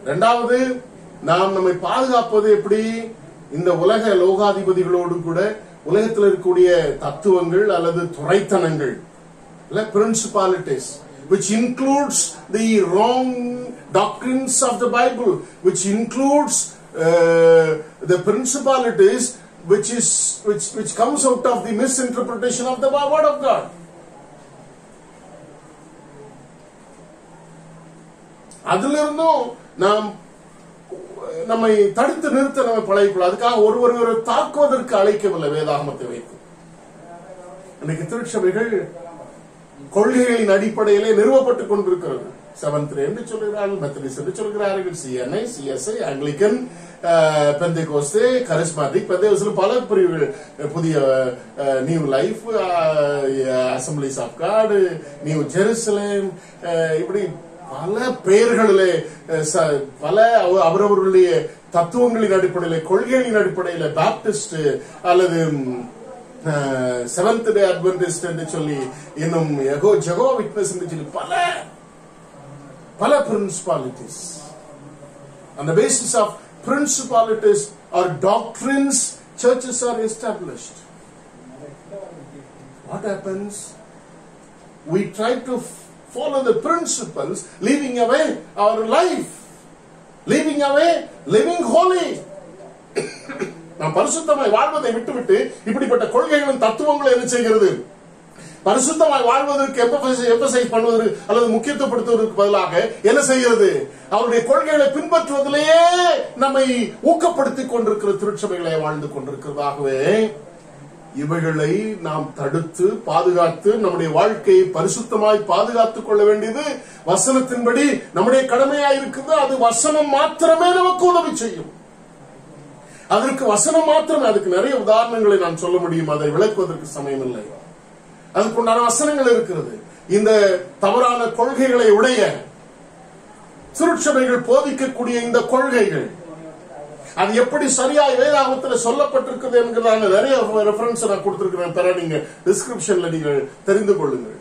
இரண்டாவது, நாம் நம்மை பாதுகாப்பது எப்படி? இந்த உலக லோகாதிபதிகளோடு கூட உலகத்தில் இருக்கக்கூடிய தத்துவங்கள் அல்லது துரைத்தனங்கள், principalities, which includes the wrong doctrines of the Bible, which includes the principalities which comes out of the misinterpretation of the word of God. அதிலிருந்தும் நாம் நம்மை தடுத்து நிறுத்த நம்ம பழகிக்கொள்ள. அதுக்காக ஒருவரை தாக்குவதற்கு அழைக்கவில்லை வேதாகமத்தை வைத்து. இன்னைக்கு திருச்சபைகள் கொள்கைகளின் அடிப்படையிலே நிறுவப்பட்டுக் கொண்டிருக்கிறது. செவன்த் டே என்று சொல்கிறார்கள், மெத்தடிஸ்ட் என்று சொல்கிறார்கள், CNI, CSI, Anglican, Pentecost, charismatic, பல பிரிவுகள், புதிய New Life, Assemblies of God, New Jerusalem, இப்படி பல பெயர்களிலே பல அவரவர்களுடைய தத்துவங்களின் அடிப்படையில், கொள்கைகளின் அடிப்படையில் பாப்டிஸ்ட் அல்லது செவன்த் டே அட்வென்டிஸ்ட் என்று சொல்லி, இன்னும் ஜெகோவா விட்னஸ் என்று சொல்லி பல principalities. On the basis of principalities or doctrines, churches are established. What happens? We try to follow the principles, leaving away our life, leaving away living holy. நாம் பரிசுத்தமாய் வாழ்வதை விட்டுவிட்டு இப்படிப்பட்ட கொள்கைகளும் தத்துவங்களும் என்ன செய்கிறது? பரிசுத்தமாய் வாழ்வதற்கு எம்பசைஸ் பண்ணுவதற்கு அல்லது முக்கியத்துவப்படுத்துவதற்கு பதிலாக என்ன செய்கிறது? அவருடைய கொள்கைகளை பின்பற்றுவதிலேயே நம்மை ஊக்கப்படுத்திக் கொண்டிருக்கிற திருச்சபைகளை வாழ்ந்து கொண்டிருக்கிறதாகவே இவைகளை நாம் தடுத்து பாதுகாத்து நம்முடைய வாழ்க்கையை பரிசுத்தமாய் பாதுகாத்துக் கொள்ள வேண்டியது வசனத்தின்படி நம்முடைய கடமையாய் இருக்குது. அது வசனம் மாத்திரமே நமக்கு உதவி செய்யும். அதற்கு வசனம் மாத்திரமே. அதுக்கு நிறைய உதாரணங்களை நான் சொல்ல முடியும், அதை விளக்குவதற்கு சமயம் இல்லை. அதுக்குண்டான வசனங்கள் இருக்கிறது. இந்த தவறான கொள்கைகளை உடைய திருச்சபைகள் போதிக்கக்கூடிய இந்த கொள்கைகள் அது எப்படி சரியாய் வேதாகமத்தில் சொல்லப்பட்டிருக்கிறது என்கிறதான நிறைய ரெஃபரன்ஸ் நான் கொடுத்திருக்கிறேன். பிற நீங்க டிஸ்கிரிப்ஷன்ல நீங்கள் தெரிந்து கொள்ளுங்கள்.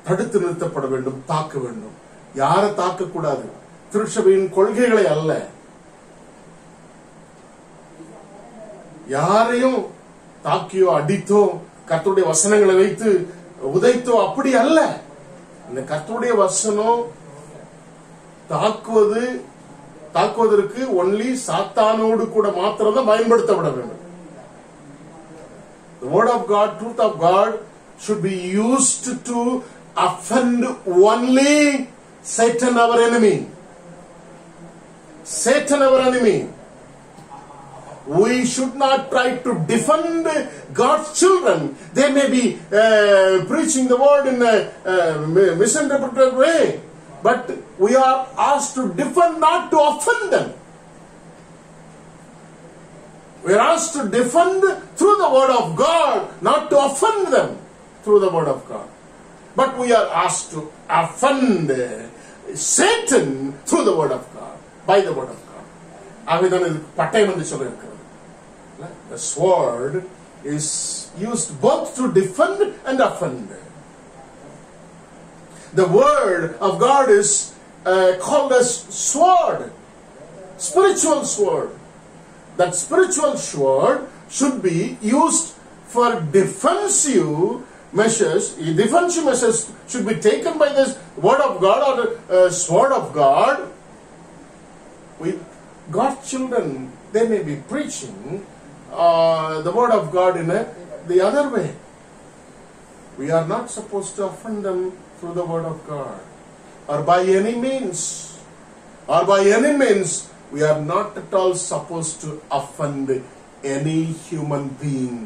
தடுத்து நிறுத்தப்பட வேண்டும், தாக்க வேண்டும். யாரை தாக்க கூடாது? திருச்சபையின் கொள்கைகளை அல்ல. யாரையும் தாக்கியோ அடித்தோ கர்த்தருடைய வசனங்களை வைத்து உதைத்தோ அப்படி அல்ல. இந்த கர்த்தருடைய வசனம் தாக்குவதற்கு ஒன்லி சாத்தானோடு கூட மாத்திரம் தான் பயன்படுத்தப்பட வேண்டும். The word of God, truth of God should be used to offend only Satan, our enemy. Satan, our enemy. We should not try to defend God's children. They may be preaching the word in a misinterpreted way, but we are asked to defend, not to offend them. We are asked to defend through the word of God, not to offend them through the word of God. But we are asked to offend Satan through the word of God, by the word of God. ஆகவேதான் இதுக்கு பட்டயம் என்று சொல்லியிருக்கிறது. The sword is used both to defend and offend. The word of God is called as sword, spiritual sword. That spiritual sword should be used for defensive measures. Defensive measures should be taken by this word of God or sword of God. God's children, they may be preaching the word of God in the other way. We are not supposed to offend them through the word of God, or by any means. We are not at all supposed to offend any human being.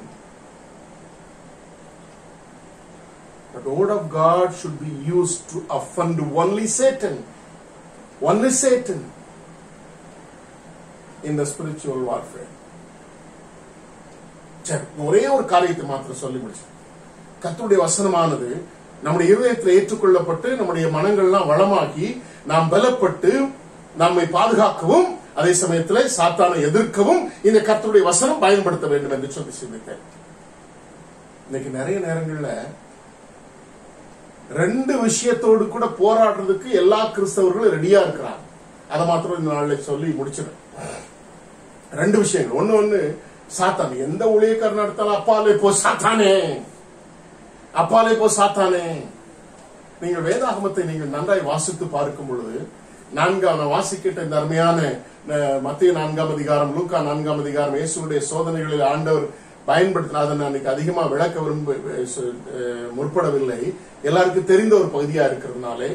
But the word of God should be used to offend only Satan. Only Satan in the spiritual warfare. ஒரே ஒரு காரியத்தை மாத்திரம் சொல்லி முடிச்சு. கர்த்தருடைய வசனமானது நம்முடைய இதயத்தில் ஏற்றுக்கொள்ளப்பட்டு நம்முடைய மனங்கள்லாம் வளமாக்கி நாம் பலப்பட்டு நம்மை பாதுகாக்கவும் அதே சமயத்தில் சாத்தானை எதிர்க்கவும் இந்த கர்த்தருடைய வசனம் பயன்படுத்த வேண்டும் என்று சொல்லி சிந்தித்தேன். இன்னைக்கு நிறைய நேரங்கள்ல ரெண்டு விஷயத்தோடு கூட போராடுறதுக்கு எல்லா கிறிஸ்தவர்களும் ரெடியா இருக்கிறாங்க. அதை மாத்திரம் இந்த நாள்ல சொல்லி முடிச்சிடும். ரெண்டு விஷயங்கள். ஒண்ணு சாத்தான். எந்த ஊழியக்காரன் நடத்தாலும் அப்பாலே போ சாத்தானே, அப்பாலே போ சாத்தானே. நீங்கள் வேதாகமத்தை நீங்கள் நன்றாய் வாசித்து பார்க்கும் பொழுது நான் வாசிக்கிட்ட இந்த அருமையான மத்திய 4ஆம் அதிகாரம், லூக்கா 4ஆம் அதிகாரம், இயேசுடைய சோதனைகளில் ஆண்டவர் பயன்படுத்தின அதை நான் அதிகமா விளக்க முற்படவில்லை. எல்லாருக்கும் தெரிந்த ஒரு பகுதியா இருக்கிறதுனாலே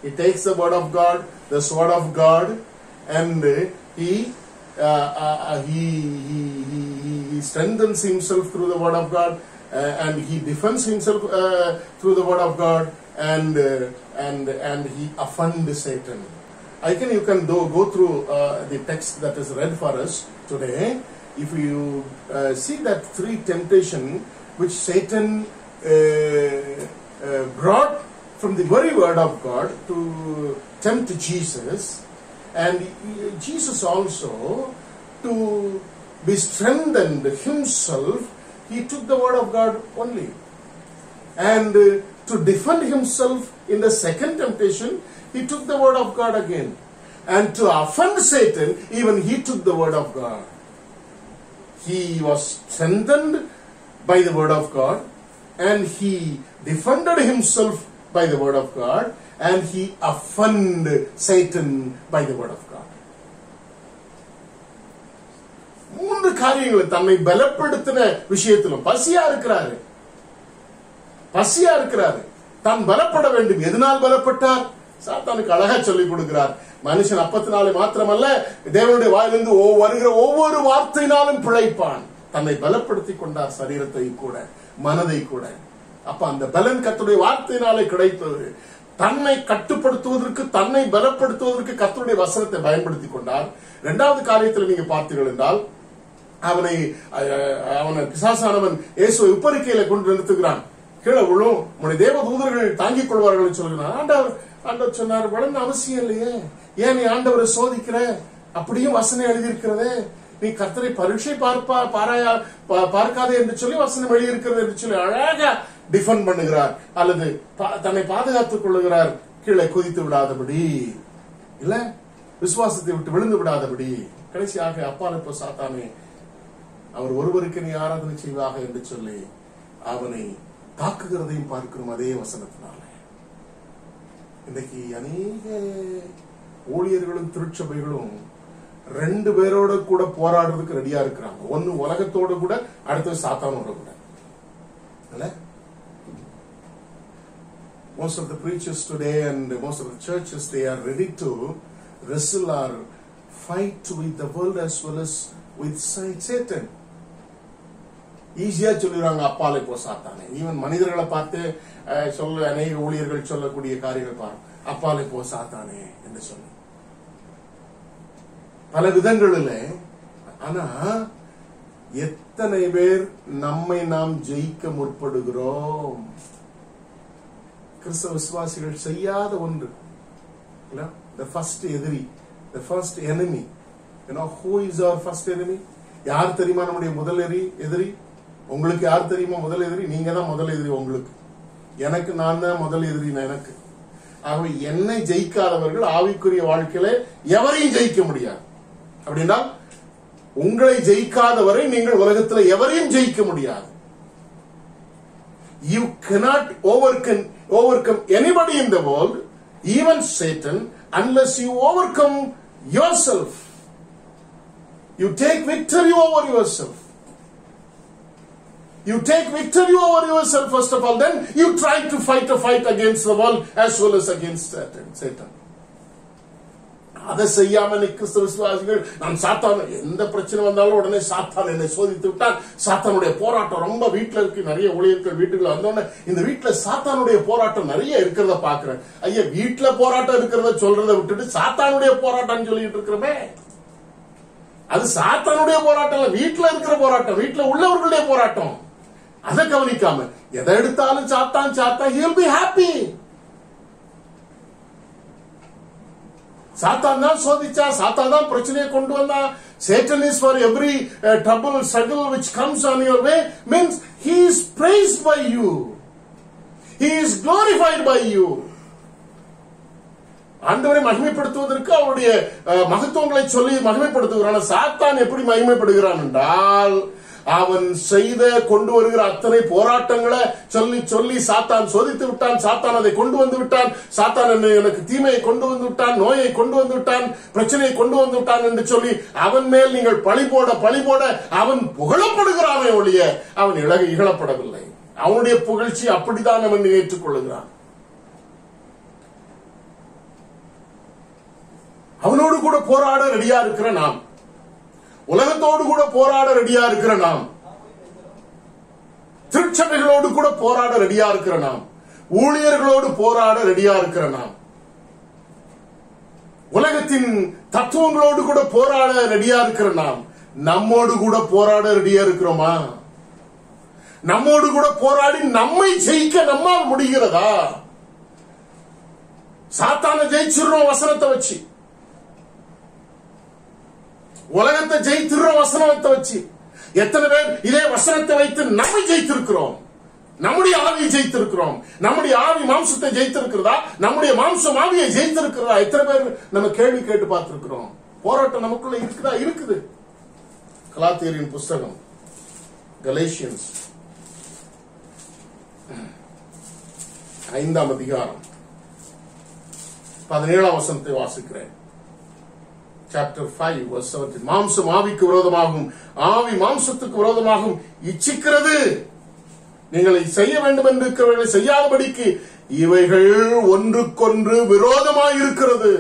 he takes the word of God, the sword of God, and he strengthens himself through the word of God, and he defends himself through the word of God, and he offends Satan. You can go through the text that is read for us today. If you see that three temptation which Satan brought from the very word of God to tempt Jesus, and Jesus also, to be strengthened himself, he took the word of God only. And to defend himself in the second temptation, he took the word of God again. And to offend Satan, even he took the word of God. He was strengthened by the word of God, and he defended himself by the word of God, and he offended Satan by the word of God. மூன்று காரியங்கள். தன்னை பலப்படுத்தின விஷயத்திலும் பசியா இருக்கிறாரு, தான் பலப்பட வேண்டும். எதனால் பலப்பட்டார்? சாத்தானுக்கு அழகா சொல்லிக் கொடுக்கிறார். மனுஷன் அப்பத்தினாலே மாத்திரமல்ல, தேவனுடைய வாயிலிருந்து வருகிற ஒவ்வொரு வார்த்தையினாலும் பிழைப்பான். தன்னை பலப்படுத்திக் கொண்டார், சரீரத்தை கூட மனதை கூட. அப்ப அந்த பலன் கர்த்தருடைய வார்த்தையினாலே கிடைத்தது. தன்னை கட்டுப்படுத்துவதற்கு, தன்னை பலப்படுத்துவதற்கு கர்த்தருடைய வசனத்தை பயன்படுத்திக் கொண்டார். இரண்டாவது காரியத்தில் நீங்க பார்த்தீர்கள் என்றால், அவனை பிசாசானவன் இயேசுவை உப்பரிக்கையில கொண்டு நிறுத்துகிறான். கீழே விழும், உங்களுடைய தேவ தூதர்கள் தாங்கிக் கொள்வார்கள் சொல்லுகிறார். ஆண்டவர் சொன்னார், வளர்ந்த அவசியம் இல்லையே, ஏன் நீ ஆண்டவரை சோதிக்கிற? அப்படியும் வசனம் எழுதியிருக்கிறதே, நீ கர்த்தரை பரீட்சை பார்க்காதே என்று சொல்லி வசனம் எழுதியிருக்கிறது என்று சொல்லி அழகா டிஃபெண்ட் பண்ணுகிறார், அல்லது தன்னை பாதுகாத்துக் கொள்ளுகிறார். கீழே குதித்து விடாதபடி, இல்ல விசுவாசத்தை விட்டு விழுந்து விடாதபடி. கடைசியாக அப்பால் இப்போ சாத்தானே, அவர் ஒருவருக்கு நீ ஆராதனை செய்வாக என்று சொல்லி அவனை தாக்குகிறதையும் பார்க்கிறோம் அதே வசனத்தினால. இன்னைக்கு அநேக ஊழியர்களும் திருச்சபைகளும் 2 பேரோட கூட போராடுறதுக்கு ரெடியா இருக்கிறாங்க. ஒன்னு உலகத்தோட கூட, அடுத்தது சாத்தானோட கூட. Most of the preachers today and most of the churches, they are ready to wrestle or fight with the world as well as with Satan. ஈஸியா சொல்லிடுறாங்க, அப்பாலை போ சாத்தானே. ஈவன் மனிதர்களை பார்த்து அநேக ஊழியர்கள் சொல்லக்கூடிய காரியங்கள் பாருங்க, அப்பாலை போ சாத்தானே என்று சொல்லி பல விதங்களில். ஆனா எத்தனை பேர் நம்மை நாம் ஜெயிக்க முற்படுகிறோம்? கிறிஸ்தவ விசுவாசிகள் செய்யாத ஒன்று, the first எதிரி, the first enemy. You know who is our first enemy? யார் தெரியுமா நம்முடைய முதல் எதிரி? உங்களுக்கு யார் தெரியுமா முதல் எதிரி? நீங்க தான் முதல் எதிரி உங்களுக்கு. எனக்கு நான் தான் முதல் எதிரி எனக்கு. ஆகவே என்னை ஜெயிக்காதவர்கள் ஆவிக்குரிய வாழ்க்கையில எவரையும் ஜெயிக்க முடியாது. அப்படின்னா உங்களை ஜெயிக்காதவரை நீங்கள் உலகத்தில் எவரையும் ஜெயிக்க முடியாது. You cannot overcome anybody in the world, even Satan, unless you overcome yourself. You take victory over yourself. You take victory over yourself first of all, then you try to fight a fight against the world as well as against Satan. அதை செய்யாம கிறிஸ்தவ விசுவாசிகள், நான் சாத்தான் எந்த பிரச்சனை வந்தாலும் உடனே சாத்தான் என்னை சோதித்து விட்டான், சாத்தானுடைய போராட்டம் ரொம்ப வீட்டுல இருக்கு. நிறைய ஊழியர்கள் வீட்டுக்குள்ள வந்தோடனே இந்த வீட்டுல சாத்தானுடைய போராட்டம் நிறைய இருக்கிறத பாக்குறேன். ஐயா, வீட்டுல போராட்டம் இருக்கிறத சொல்றதை விட்டுட்டு சாத்தானுடைய போராட்டம் சொல்லிட்டு இருக்கிறோமே, அது சாத்தானுடைய போராட்டம் இல்ல, வீட்டுல இருக்கிற போராட்டம், வீட்டுல உள்ளவர்களுடைய போராட்டம். அதை கவனிக்காம எதை எடுத்தாலும் சாத்தான் சாத்தான், he will be happy. சாத்தான் தான் சோதிச்சா, சாத்தான் தான் பிரச்சனையை கொண்டு வந்தா. Satan is for every trouble, struggle which comes on your way, means he is praised by you, he is glorified by you. ஆண்டவரை மகிமைப்படுத்துவதற்கு அவருடைய மகத்துவங்களை சொல்லி மகிமைப்படுத்துகிறான். சாத்தான் எப்படி மகிமைப்படுகிறான் என்றால், அவன் செய்த கொண்டு வருகிற அத்தனை போராட்டங்களை சொல்லி சொல்லி சாத்தான் சோதித்து விட்டான், சாத்தான் அதை கொண்டு வந்து விட்டான், சாத்தான் எனக்கு தீமையை கொண்டு வந்து விட்டான், நோயை கொண்டு வந்து விட்டான், பிரச்சனையை கொண்டு வந்து விட்டான் என்று சொல்லி அவன் மேல் நீங்கள் பழி போட அவன் புகழப்படுகிறானே ஒழிய அவன் இகழப்படவில்லை. அவனுடைய புகழ்ச்சி அப்படித்தான் அவன் ஏற்றுக்கொள்ளுகிறான். அவனோடு கூட போராட ரெடியா இருக்கிற நாம், உலகத்தோடு கூட போராட ரெடியா இருக்கிற நாம், திருச்சபைகளோடு கூட போராட ரெடியா இருக்கிற நாம், ஊழியர்களோடு போராட ரெடியா இருக்கிற நாம், உலகத்தின் தத்துவங்களோடு கூட போராட ரெடியா இருக்கிற நாம், நம்மோடு கூட போராட ரெடியா இருக்கிறோமா? நம்மோடு கூட போராடி நம்மை ஜெயிக்க நம்மால் முடிகிறதா? சாத்தானை ஜெயிச்சிடுறோம் வசனத்தை வச்சு, உலகத்தை ஜெயித்திருக்கிற வசனத்தை வச்சு. எத்தனை பேர் இதே வசனத்தை வைத்து நம்மை ஜெயித்திருக்கிறோம்? நம்முடைய ஆவியை ஜெயித்திருக்கிறோம்? நம்முடைய ஆவி மாம்சத்தை ஜெயித்திருக்கிறதா? நம்முடைய மாம்சம் ஆவியை ஜெயித்திருக்கிறதா? எத்தனை பேர் நம்ம கேள்வி கேட்டு பார்த்திருக்கிறோம்? போராட்டம் நமக்குள்ள இருக்குதா? இருக்குது. கலாத்தியரின் புஸ்தகம், கலேஷியன்ஸ் 5ஆம் அதிகாரம் 17ஆம் வசனத்தை வாசிக்கிறேன். Chapter 5 verse 17. மாம்சம் ஆவிக்கு விரோதமாகவும் ஆவி மாம்சத்துக்கு விரோதமாகவும் இச்சிக்கிறது. நீங்கள் செய்ய வேண்டும் என்று இருக்கிறவர்களை செய்யாதபடிக்கு இவைகள் ஒன்றுக்கொன்று விரோதமாயிருக்கிறது.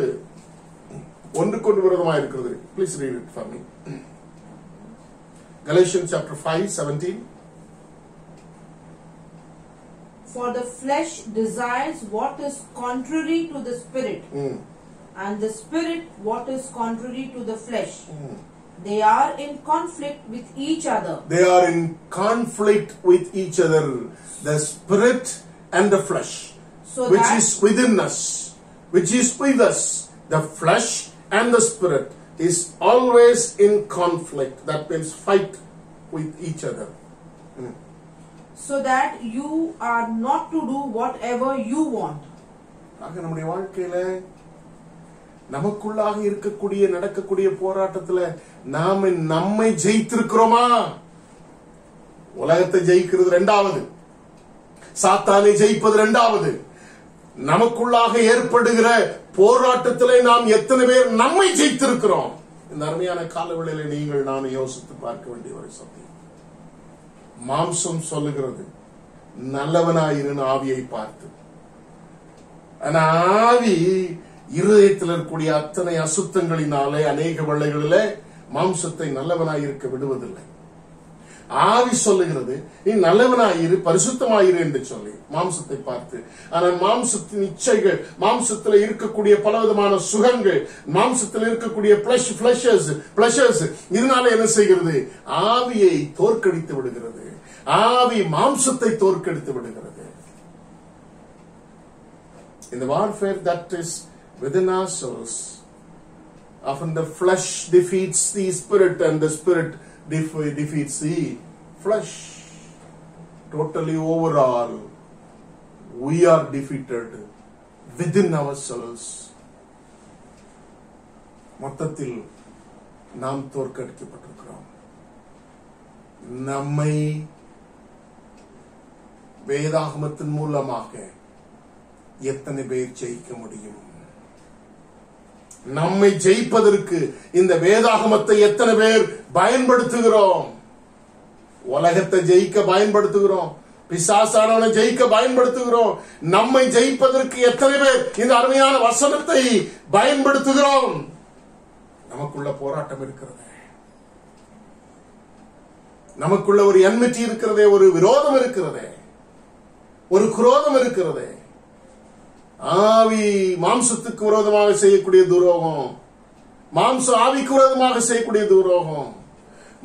ஒன்றுக்கொன்று விரோதமாயிருக்கிறது. Please read it for me. Galatians chapter 5:17. For the flesh desires what is contrary to the spirit, and the spirit what is contrary to the flesh. They are in conflict with each other. They are in conflict with each other. The spirit and the flesh, which is within us, which is with us. The flesh and the spirit is always in conflict. That means fight with each other. So that you are not to do whatever you want. நம்முடைய வாழ்க்கையில நமக்குள்ளாக இருக்கக்கூடிய நடக்கக்கூடிய போராட்டத்துல நாம நம்மை ஜெயித்திருக்கிறோமா? உலகத்தை ஜெயிக்கிறது இரண்டாவது, சாத்தானை ஜெயிப்பது இரண்டாவது. நமக்குள்ளாக ஏற்படுகிற போராட்டத்திலே நாம் எத்தனை பேர் நம்மை ஜெயித்திருக்கிறோம்? இந்த அருமையான காலவெளியில நீங்கள் நான் யோசித்து பார்க்க வேண்டிய ஒரு சத்தியம். மாம்சம் சொல்லுகிறது நல்லவனாயிரு ஆவியை பார்த்து. ஆனா ஆவி இருதயத்தில் இருக்கக்கூடிய அத்தனை அசுத்தங்களினாலே அநேக வேளைகளிலே மாம்சத்தை நல்லவனாயிருக்க விடுவதில்லை. ஆவி சொல்லுகிறது நீ நல்லவனாயிரு, பரிசுத்தமாயிரு என்று சொல்லி மாம்சத்தை பார்த்து. ஆனால் மாம்சத்தின் இச்சைகள், மாம்சத்தில் இருக்கக்கூடிய பலவிதமான சுகங்கள், மாம்சத்தில் இருக்கக்கூடிய பிளஷர்ஸ் இதனால என்ன செய்கிறது? ஆவியை தோற்கடித்து விடுகிறது. ஆவி மாம்சத்தை தோற்கடித்து விடுகிறது. In the warfare that is within ourselves, often the flesh defeats the spirit and the spirit defeats the flesh. Totally overall, we are defeated within ourselves. மொத்தத்தில் நாம் தோற்கடிக்கப்பட்டிருக்கிறோம். நம்மை வேதாகமத்தின் மூலமாக எத்தனை பேர் ஜெயிக்க முடியும்? நம்மை ஜெயிப்பதற்கு இந்த வேதாகமத்தை எத்தனை பேர் பயன்படுத்துகிறோம்? உலகத்தை ஜெயிக்க பயன்படுத்துகிறோம், பிசாசானவனை ஜெயிக்க பயன்படுத்துகிறோம். நம்மை ஜெயிப்பதற்கு எத்தனை பேர் இந்த அருமையான வசனத்தை பயன்படுத்துகிறோம்? நமக்குள்ள போராட்டம் இருக்கிறது, நமக்குள்ள ஒரு என்மிட்டி இருக்கிறதே, ஒரு விரோதம் இருக்கிறதே, ஒரு குரோதம் இருக்கிறதே. ஆவி மாம்சத்துக்கு விரோதமாக செய்யக்கூடிய துரோகம், மாம்சம் ஆவிக்கு விரோதமாக செய்யக்கூடிய துரோகம்.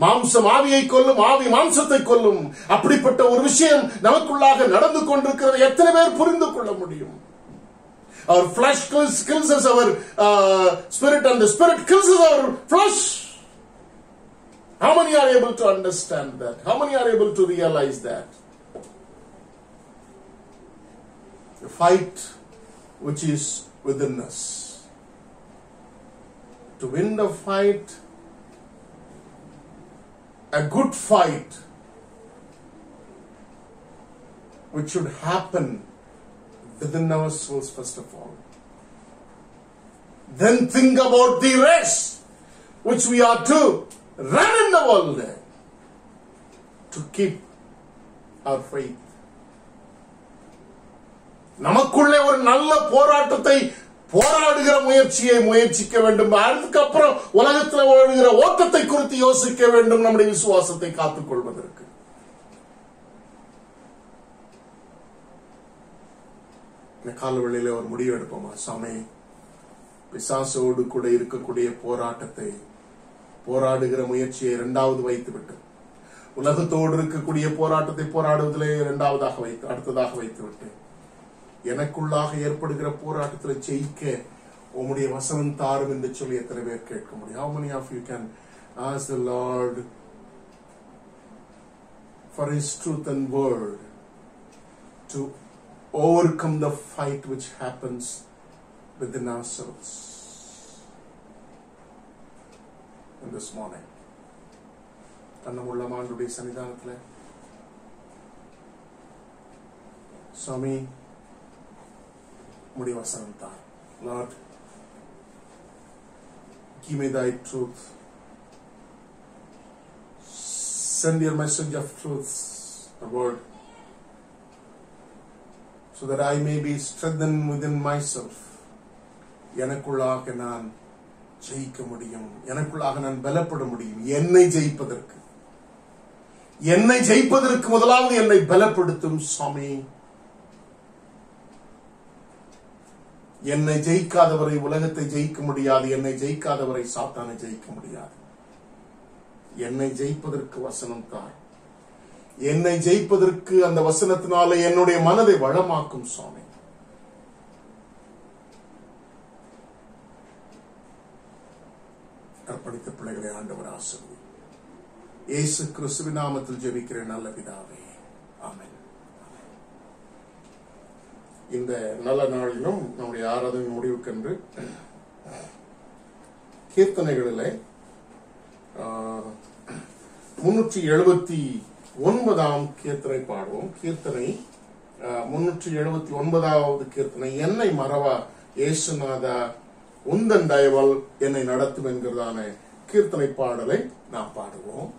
மாம்சம் ஆவியை கொல்லும், ஆவி மாம்சத்தை கொல்லும். அப்படிப்பட்ட ஒரு விஷயம் நமக்குள்ளாக நடந்து கொண்டிருக்கிறது. எத்தனை பேர் புரிந்து கொள்ள முடியும்? Our flesh kills us, our spirit, and the spirit kills us, our flesh. How many are able to understand that? How many are able to realize that? The fight which is within us. To win the fight, a good fight, which should happen within ourselves first of all. Then think about the race which we are to run in the world to keep our faith. நமக்குள்ளே ஒரு நல்ல போராட்டத்தை போராடுகிற முயற்சிக்க வேண்டும். அதுக்கப்புறம் உலகத்தில் ஓடுகிற ஓட்டத்தை குறித்து யோசிக்க வேண்டும், நம்முடைய விசுவாசத்தை காத்துக் கொள்வதற்கு. இந்த காலவெளியில ஒரு முடிவு எடுப்போமா? சாமி, பிசாசோடு கூட இருக்கக்கூடிய போராட்டத்தை, போராடுகிற முயற்சியை இரண்டாவது வைத்துவிட்டு, உலகத்தோடு இருக்கக்கூடிய போராட்டத்தை போராடுவதிலே இரண்டாவதாக வைத்து, அடுத்ததாக வைத்துவிட்டு, எனக்குள்ளாக ஏற்படுகிற போராட்டத்தில் ஜெயிக்க உம்முடைய வசனம் தாரும் என்று சொல்லி எத்தனை பேர் கேட்க முடியும்? How many of you can ask the Lord for His truth and word to overcome the fight which happens within ourselves? In this morning, கண்ணமுள்ள ஆண்டவருடைய சன்னிதானத்தில், சுவாமி, உம்முடைய வசனம் தான். Lord, give me thy truth. Send your message of truth, the word, so that I may be strengthened within myself. எனக்குள்ளாக நான் ஜெயிக்க முடியும், எனக்குள்ளாக நான் பலப்பட முடியும். என்னை ஜெயிப்பதற்கு முதலாவது என்னை பலப்படுத்தும் சுவாமி. என்னை ஜெயிக்காதவரை உலகத்தை ஜெயிக்க முடியாது, என்னை ஜெயிக்காதவரை சாத்தானை ஜெயிக்க முடியாது. என்னை ஜெயிப்பதற்கு வசனம் தார். என்னை ஜெயிப்பதற்கு அந்த வசனத்தினாலே என்னுடைய மனதை வளமாக்கும் சுவாமி. அர்ப்பணித்த பிள்ளைகளை ஆண்டவர் ஆசீர்வதி. இயேசு கிறிஸ்துவின் நாமத்தில் ஜெபிக்கிறேன் நல்ல பிதாவே, ஆமென். இந்த நல்ல நாளிலும் நம்முடைய ஆராதனை முடிவுக்கென்று கீர்த்தனைகளிலே 379 கீர்த்தனை பாடுவோம். கீர்த்தனை 379 கீர்த்தனை, என்னை மறவா இயேசுநாதா உந்தன் தயவால் என்னை நடத்தும் என்கிறதான கீர்த்தனை பாடலை நாம் பாடுவோம்.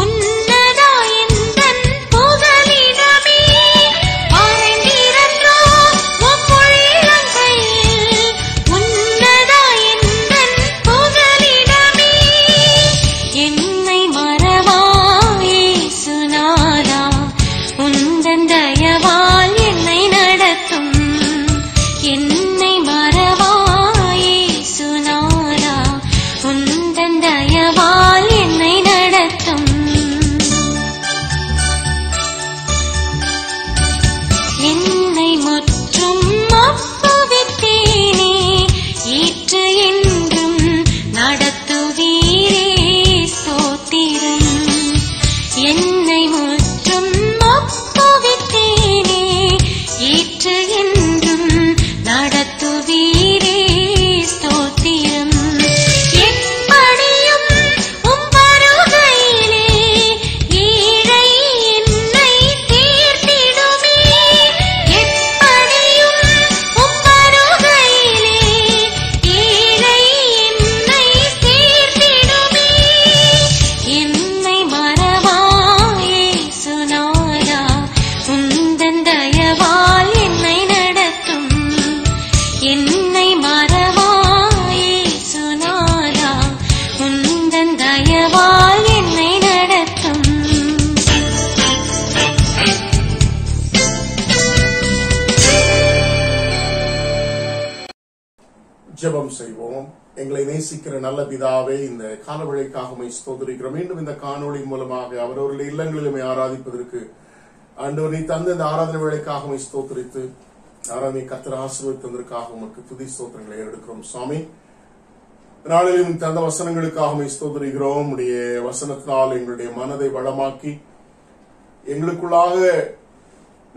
உன்னதா எந்தன் புகலிடமே, மறைந்திரன்றோ ஜெபம் செய்வோம். எங்களை நேசிக்கிற நல்ல பிதாவே, இந்த காலவழிக்காக உம்மை ஸ்தோத்திரிக்கிறோம். மீண்டும் இந்த காணொளி மூலமாக அவரவர்களுடைய இல்லங்களிலுமே ஆராதிப்பதற்கு ஆண்டவர் நீ தந்த இந்த ஆராதனை வேலைக்காக உம்மை ஸ்தோத்திரித்து ஆராதனை கர்த்தர் ஆசீர்வதித்ததற்காக உமக்கு துதி ஸ்தோத்திரங்களை எடுக்கிறோம். சுவாமி, நாளிலும் தந்த வசனங்களுக்காக உம்மை ஸ்தோத்திரிக்கிறோம். உடைய வசனத்தினால் எங்களுடைய மனதை வளமாக்கி எங்களுக்குள்ளாக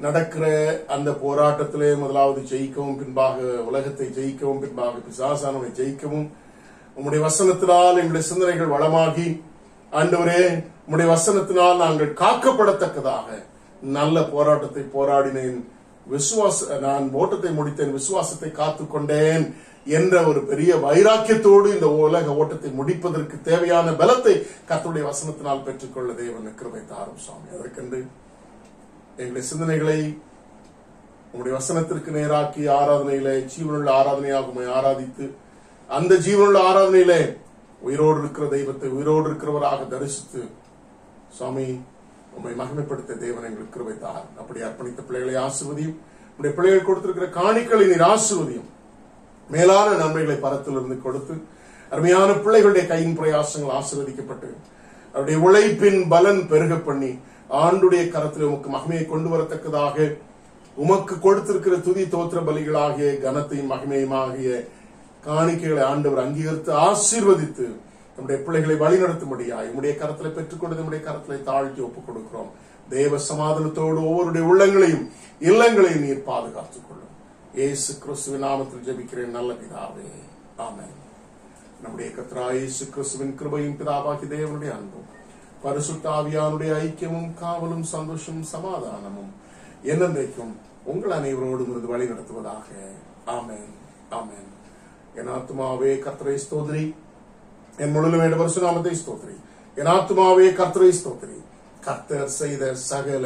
நடக்கிற அந்த போராட்டத்திலே முதலாவது ஜெயிக்கவும், பின்பாக உலகத்தை ஜெயிக்கவும், பின்பாக பிசாசானவை ஜெயிக்கவும் உம்முடைய வசனத்தினால் எங்களுடைய சிந்தனைகள் வளமாகி ஆண்டவரே உம்முடைய வசனத்தினால் நாங்கள் காக்கப்படத்தக்கதாக நல்ல போராட்டத்தை போராடினேன், நான் ஓட்டத்தை முடித்தேன், விசுவாசத்தை காத்துக்கொண்டேன் என்ற ஒரு பெரிய வைராக்கியத்தோடு இந்த உலக ஓட்டத்தை முடிப்பதற்கு தேவையான பலத்தை கர்த்தருடைய வசனத்தினால் பெற்றுக்கொள்ள தேவன் கிருபை தாரும். சுவாமி, அதற்கென்று எங்களுடைய சிந்தனைகளை உங்களுடைய வசனத்திற்கு நேராக்கி ஆராதனையிலே ஜீவனுள்ள ஆராதனையாக ஆராதித்து அந்த ஜீவனுள்ள ஆராதனையிலே உயிரோடு இருக்கிற தெய்வத்தை உயிரோடு இருக்கிறவராக தரிசித்து சுவாமி உம்மை மகிமைப்படுத்த தேவன் எங்களுக்கு கிருபை தார். அப்படி அர்ப்பணித்த பிள்ளைகளை ஆசீர்வதியும், உங்களுடைய பிள்ளைகள் கொடுத்திருக்கிற காணிக்களை நீர் ஆசீர்வதியும், மேலான நன்மைகளை பரத்திலிருந்து கொடுத்து அருமையான பிள்ளைகளுடைய கையின் பிரயாசங்கள் ஆசீர்வதிக்கப்பட்டு அவருடைய உழைப்பின் பலன் பெருக பண்ணி ஆண்டுடைய கரத்தில் உமக்கு மகிமையை கொண்டு வரத்தக்கதாக உமக்கு கொடுத்திருக்கிற துதி தோத்திர பலிகளாகிய கனத்தையும் மகிமையுமாகிய காணிக்கைகளை ஆண்டவர் அங்கீகரித்து ஆசீர்வதித்து நம்முடைய பிள்ளைகளை வழிநடத்தும்படியாய் உம்முடைய கரத்தில் பெற்றுக்கொண்டு நம்முடைய கரத்திலே தாழ்த்தி ஒப்புக் கொடுக்கிறோம். தேவ சமாதானத்தோடு ஒவ்வொருடைய உள்ளங்களையும் இல்லங்களையும் நீர் பாதுகாத்துக் கொள்ளும். இயேசு கிறிஸ்துவின் நாமத்தில் ஜெபிக்கிறேன் நல்ல பிதாவே, ஆமென். நம்முடைய கர்த்தராகிய இயேசு கிறிஸ்துவின் கிருபையும் பிதாவாகிய தேவனுடைய அன்பும் பரிசுத்த ஆவியானுடைய ஐக்கியமும் காவலும் சந்தோஷமும் சமாதானமும் என்னென்றைக்கும் உங்கள் அனைவரோடும் இருந்து வழி நடத்துவதாக. ஆமென், ஆமென். என் ஆத்துமாவே கர்த்தரை ஸ்தோத்திரி, என் முழுமையான பரிசுநாமத்தை ஸ்தோத்திரி. என் ஆத்துமாவே கர்த்தரை ஸ்தோத்திரி, கர்த்தர் செய்த சகல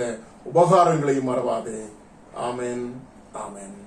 உபகாரங்களையும் மறவாதே. ஆமென், ஆமென்.